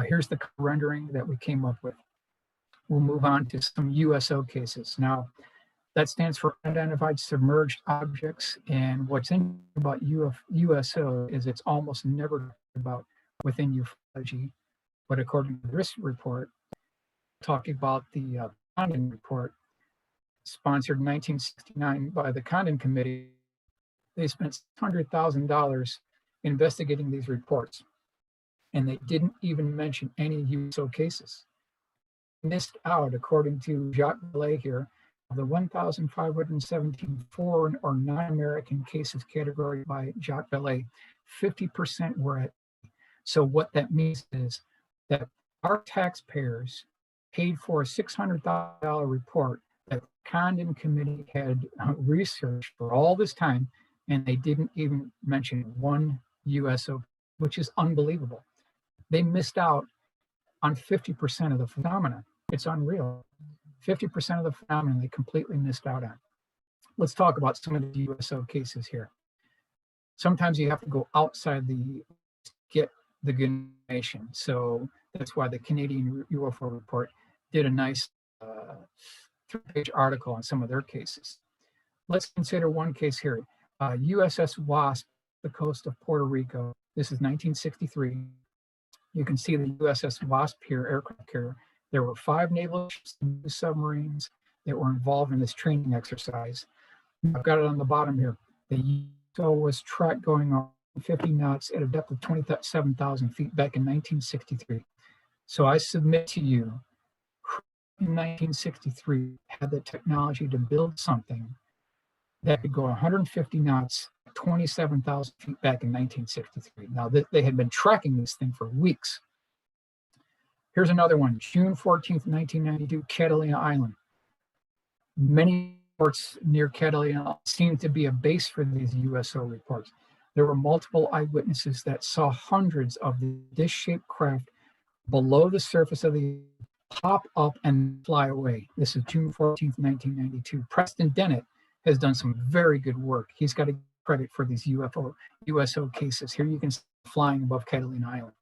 Here's the rendering that we came up with. We'll move on to some USO cases. Now, that stands for unidentified submerged objects. And what's interesting about USO is it's almost never talked about within ufology. But according to this report, talking about the Condon report, sponsored in 1969 by the Condon Committee, they spent $600,000 investigating these reports. And they didn't even mention any USO cases. Missed out, according to Jacques Vallée here, of the 1,517 foreign or non-American cases categorized by Jacques Vallée, 50% were at. So what that means is that our taxpayers paid for a $600,000 report that the Condon Committee had researched for all this time, and they didn't even mention one USO, which is unbelievable. They missed out on 50% of the phenomena. It's unreal. 50% of the phenomenon they completely missed out on. Let's talk about some of the USO cases here. Sometimes you have to go outside the get the good information. So that's why the Canadian UFO report did a nice 3-page article on some of their cases. Let's consider one case here. USS Wasp, the coast of Puerto Rico. This is 1963. You can see the USS Wasp here, aircraft carrier. There were 5 naval ships and submarines that were involved in this training exercise. I've got it on the bottom here. The USO was tracked going on 50 knots at a depth of 27,000 feet back in 1963. So I submit to you, in 1963, had the technology to build something that could go 150 knots, 27,000 feet back in 1963. Now, they had been tracking this thing for weeks. Here's another one, June 14th, 1992, Catalina Island. Many ports near Catalina seem to be a base for these USO reports. There were multiple eyewitnesses that saw hundreds of the dish-shaped craft below the surface of the pop up and fly away. This is June 14th, 1992. Preston Dennett has done some very good work. He's got to get credit for these USO cases. Here you can see flying above Catalina Island.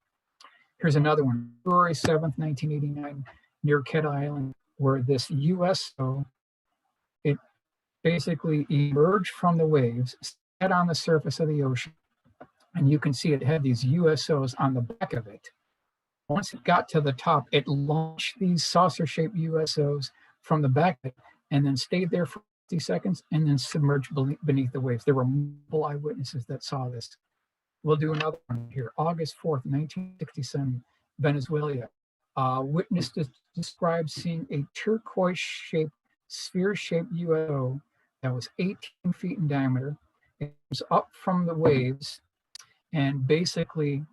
Here's another one, February 7th, 1989, near Catalina Island, where this USO, it basically emerged from the waves, sat on the surface of the ocean, and you can see it had these USOs on the back of it. Once it got to the top, it launched these saucer-shaped USOs from the back of it and then stayed there for 50 seconds and then submerged beneath the waves. There were multiple eyewitnesses that saw this. We'll do another one here. August 4th, 1967, Venezuela. Witness described seeing a turquoise-shaped, sphere-shaped UFO that was 18 feet in diameter. It was up from the waves, and basically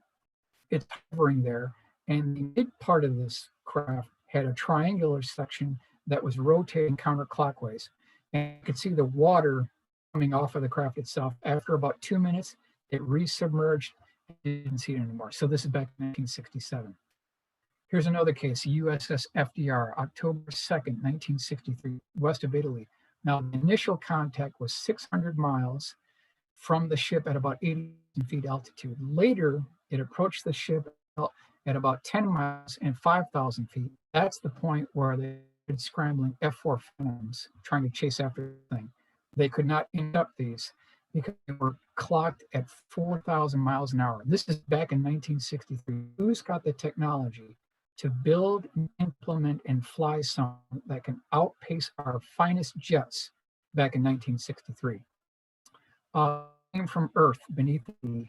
it's hovering there. And the mid part of this craft had a triangular section that was rotating counterclockwise. And you could see the water coming off of the craft itself. After about 2 minutes, it resubmerged. You didn't see it anymore. So this is back in 1967. Here's another case, USS FDR, October 2nd, 1963, west of Italy. Now, the initial contact was 600 miles from the ship at about 80 feet altitude. Later, it approached the ship at about 10 miles and 5,000 feet. That's the point where they started scrambling F-4 Phantoms, trying to chase after the thing. They could not interrupt these because they were clocked at 4,000 miles an hour. This is back in 1963. Who's got the technology to build, implement, and fly something that can outpace our finest jets back in 1963? Came from Earth beneath the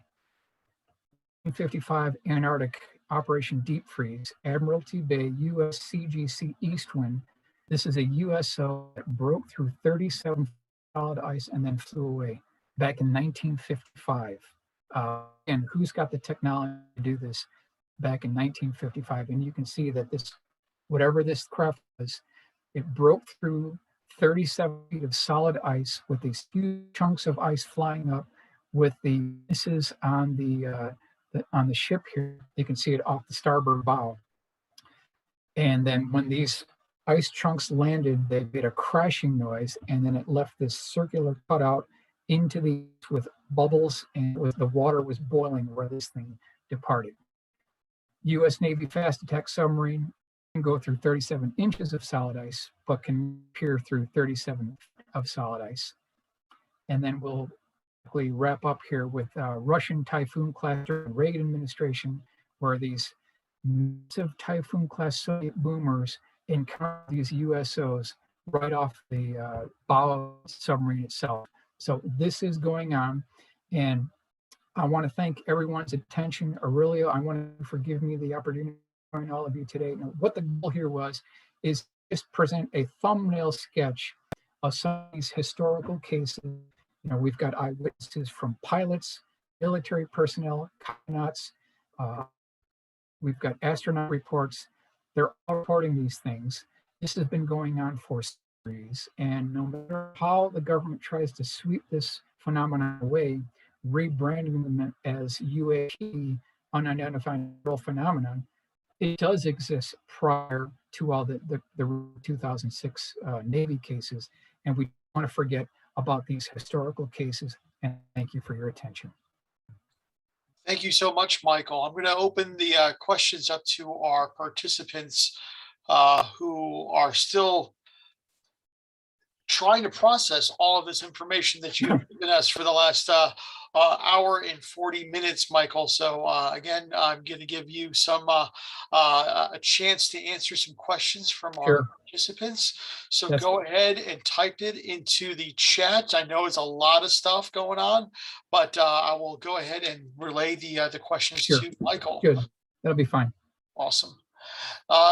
1955 Antarctic Operation Deep Freeze, Admiralty Bay, USCGC Eastwind. This is a USO that broke through 37 solid ice and then flew away back in 1955. And who's got the technology to do this back in 1955? And you can see that this, whatever this craft was, it broke through 37 feet of solid ice with these huge chunks of ice flying up with the misses on the ship here. You can see it off the starboard bow. And then when these ice chunks landed, they made a crashing noise, and then it left this circular cutout into the with bubbles, and the water was boiling where this thing departed. U.S. Navy fast attack submarine can go through 37 inches of solid ice, but can peer through 37 of solid ice. And then we'll quickly wrap up here with Russian Typhoon class during the Reagan administration, where these massive Typhoon class Soviet boomers encounter these USOs right off the bow of the submarine itself. So this is going on, and I want to thank everyone's attention. Aurelio, I want to forgive me the opportunity to join all of you today. Now, what the goal here was is just present a thumbnail sketch of some of these historical cases. You know, we've got eyewitnesses from pilots, military personnel, cosmonauts. We've got astronaut reports. They're all reporting these things. This has been going on for centuries, and no matter how the government tries to sweep this phenomenon away, rebranding them as UAP, unidentified aerial phenomenon, it does exist prior to all the 2006 Navy cases, and we want to forget about these historical cases. And thank you for your attention. Thank you so much, Michael. I'm going to open the questions up to our participants who are still trying to process all of this information that you've given us for the last hour and 40 minutes, Michael. So again, I'm going to give you some a chance to answer some questions from our participants. So go ahead and type it into the chat. I know it's a lot of stuff going on, but I will go ahead and relay the questions to Michael. Good, that'll be fine. Awesome.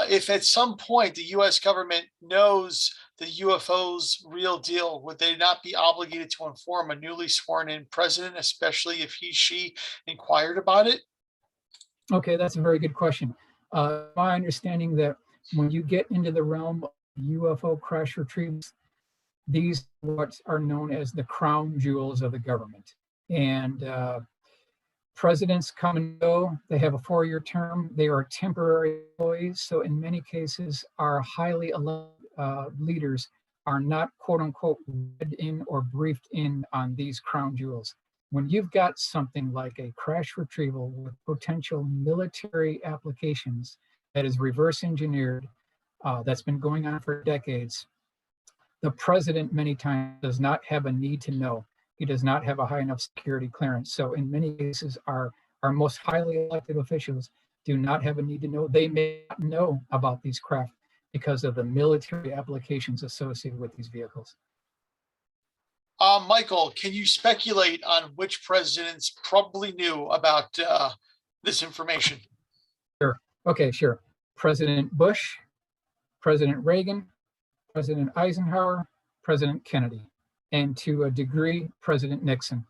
If at some point the U.S. government knows the UFO's real deal, would they not be obligated to inform a newly sworn in president, especially if she inquired about it? Okay, that's a very good question. My understanding that when you get into the realm of UFO crash retrieves, these are what are known as the crown jewels of the government. And presidents come and go. They have a 4-year term. They are temporary employees. So in many cases, our highly elected leaders are not, quote unquote, read in or briefed in on these crown jewels. When you've got something like a crash retrieval with potential military applications that is reverse engineered, that's been going on for decades, the president many times does not have a need to know. He does not have a high enough security clearance. So in many cases, our most highly elected officials do not have a need to know. They may not know about these craft because of the military applications associated with these vehicles. Michael, can you speculate on which presidents probably knew about this information? Sure. Okay, sure. President Bush, President Reagan, President Eisenhower, President Kennedy, and to a degree, President Nixon.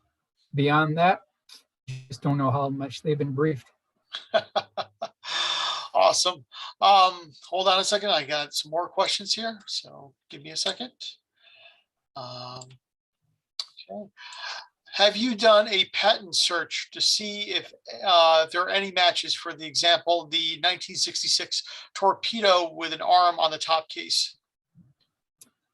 Beyond that, just don't know how much they've been briefed. Awesome. Hold on a second. I got some more questions here, so give me a second. Okay. Have you done a patent search to see if there are any matches, for the example, the 1966 torpedo with an arm on the top case?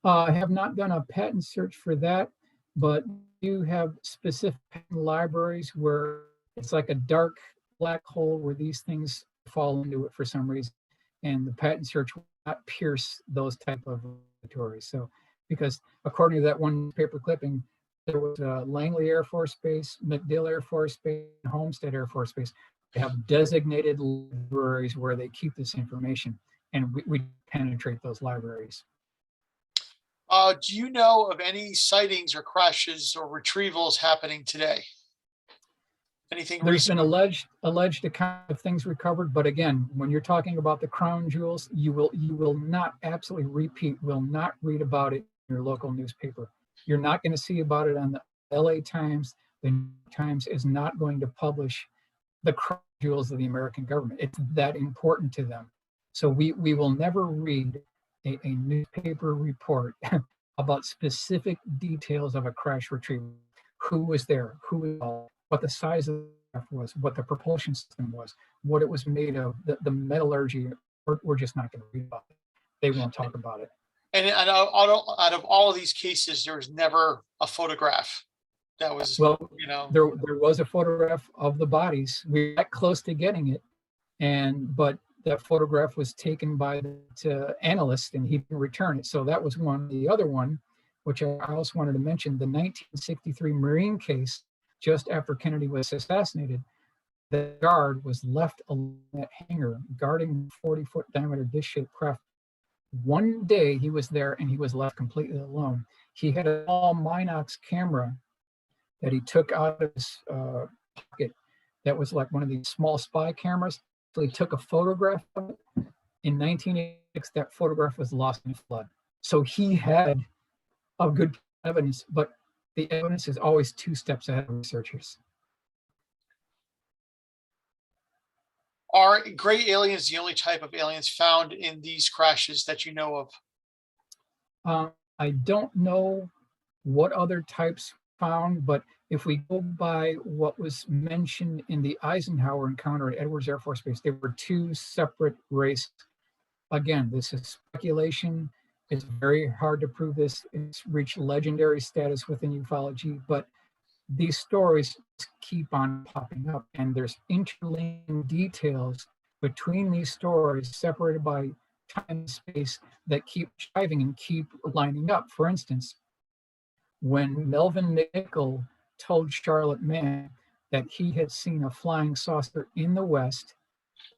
I have not done a patent search for that, but you have specific libraries where it's like a dark black hole where these things fall into it for some reason, and the patent search will not pierce those type of laboratories. So, because according to that one paper clipping, there was Langley Air Force Base, MacDill Air Force Base, and Homestead Air Force Base. They have designated libraries where they keep this information, and we penetrate those libraries. Do you know of any sightings or crashes or retrievals happening today? Anything There's been recent? alleged account of things recovered, but again, when you're talking about the crown jewels, you will not absolutely will not read about it in your local newspaper. You're not going to see about it on the LA Times. The New York Times is not going to publish the crown jewels of the American government. It's that important to them. So we will never read a newspaper report about specific details of a crash retrieval. Who was there? Who was involved? What the size of the craft was, what the propulsion system was, what it was made of, the metallurgy. We're just not going to read about it. They won't talk about it. And out of all of these cases, there was never a photograph that was, well, you know. There was a photograph of the bodies. We got close to getting it, but that photograph was taken by the analyst, and he didn't return it. So that was one. The other one, which I also wanted to mention, the 1963 Marine case, just after Kennedy was assassinated, the guard was left alone at hangar guarding 40-foot diameter dish-shaped craft. One day he was there and he was left completely alone. He had a small Minox camera that he took out of his pocket that was like one of these small spy cameras. So he took a photograph of it. In 1986, that photograph was lost in a flood. So he had a good evidence, but the evidence is always 2 steps ahead of researchers. Are gray aliens the only type of aliens found in these crashes that you know of? I don't know what other types found, but if we go by what was mentioned in the Eisenhower encounter at Edwards Air Force Base, there were 2 separate races. Again, this is speculation. It's very hard to prove this. It's reached legendary status within ufology, but these stories keep on popping up, and there's interlinked details between these stories separated by time and space that keep jiving and keep lining up. For instance, when Melvin McNichol told Charlotte Mann that he had seen a flying saucer in the West,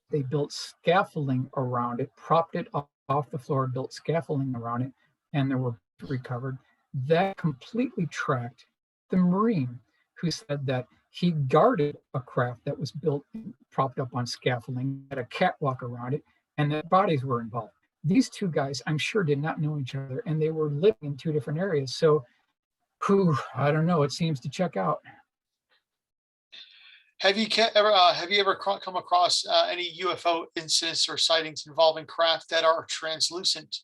they built scaffolding around it, propped it off the floor, built scaffolding around it, and there were recovered. That completely tracked the Marine who said that he guarded a craft that was built, propped up on scaffolding, had a catwalk around it, and that bodies were involved. These 2 guys, I'm sure, did not know each other, and they were living in 2 different areas. So, I don't know. It seems to check out. Have you ever come across any UFO incidents or sightings involving craft that are translucent?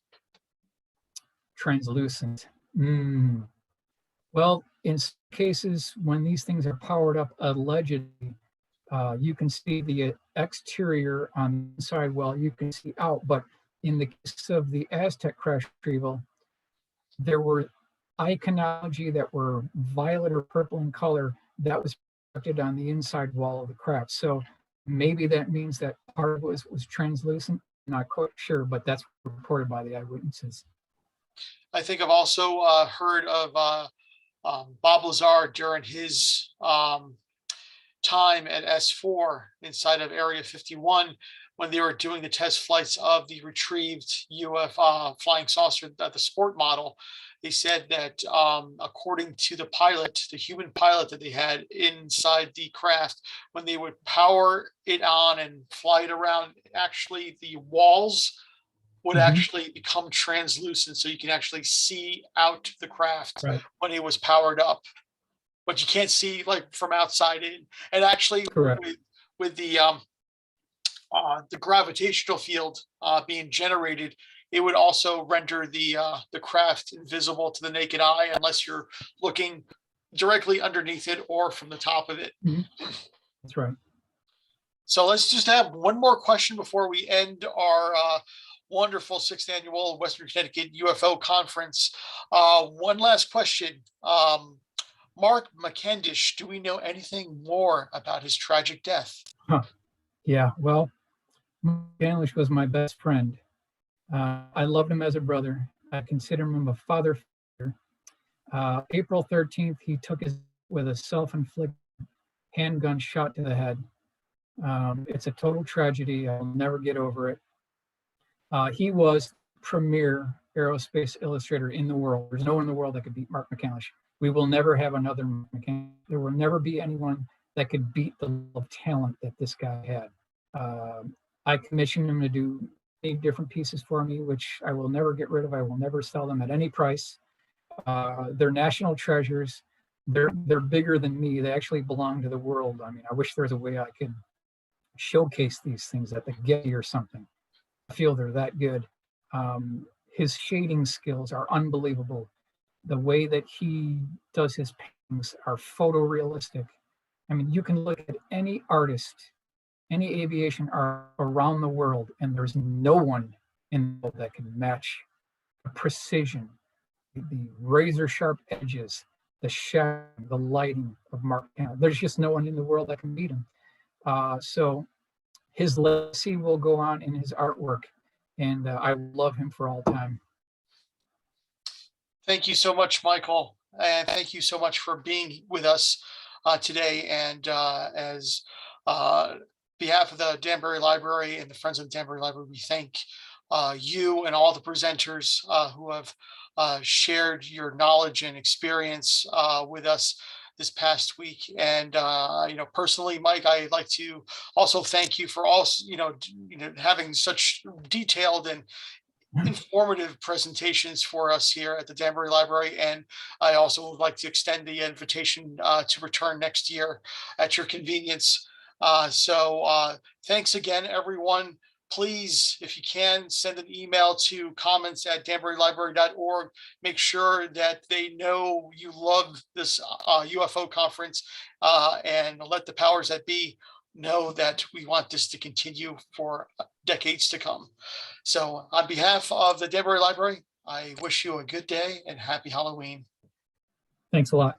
Translucent. Well, in some cases, when these things are powered up, allegedly, you can see the exterior on the inside. Well, you can see out. But in the case of the Aztec crash retrieval, there were iconology that were violet or purple in color that was projected on the inside wall of the craft. So maybe that means that part of it was translucent. Not quite sure, but that's reported by the eyewitnesses. I think I've also heard of Bob Lazar during his time at S4 inside of Area 51, when they were doing the test flights of the retrieved UFO flying saucer, the sport model. They said that according to the pilot, the human pilot that they had inside the craft, when they would power it on and fly it around, actually the walls would actually become translucent, so you can actually see out the craft Right. when it was powered up, but you can't see like from outside in. And actually, Correct. with the gravitational field being generated, it would also render the craft invisible to the naked eye unless you're looking directly underneath it or from the top of it. That's right. So let's just have one more question before we end our wonderful 6th annual Western Connecticut UFO conference. One last question. Mark McCandish, do we know anything more about his tragic death? Yeah, well, McCandish was my best friend. I loved him as a brother. I consider him a father figure. April 13th, he took his with a self-inflicted handgun shot to the head. It's a total tragedy. I'll never get over it. He was premier aerospace illustrator in the world. There's no one in the world that could beat Mark McCandish. We will never have another Mark McCandish. There will never be anyone that could beat the level of talent that this guy had. I commissioned him to do 8 different pieces for me, which I will never get rid of. I will never sell them at any price. They're national treasures. They're bigger than me. They actually belong to the world. I mean, I wish there was a way I could showcase these things at the Getty or something. I feel they're that good. His shading skills are unbelievable. The way that he does his paintings are photorealistic. I mean, you can look at any artist, any aviation art around the world, and there's no one in the world that can match the precision, the razor sharp edges, the shadow, the lighting of Mark McCandish. There's just no one in the world that can beat him. So his legacy will go on in his artwork, and I love him for all time. Thank you so much, Michael. And thank you so much for being with us today. And as behalf of the Danbury Library and the Friends of the Danbury Library, we thank you and all the presenters who have shared your knowledge and experience with us this past week. And personally, Mike, I'd like to also thank you for also having such detailed and informative presentations for us here at the Danbury Library. And I also would like to extend the invitation to return next year at your convenience. So thanks again, everyone. Please, if you can, send an email to comments@danburylibrary.org. Make sure that they know you love this UFO conference, and let the powers that be know that we want this to continue for decades to come. So on behalf of the Danbury Library, I wish you a good day and happy Halloween. Thanks a lot.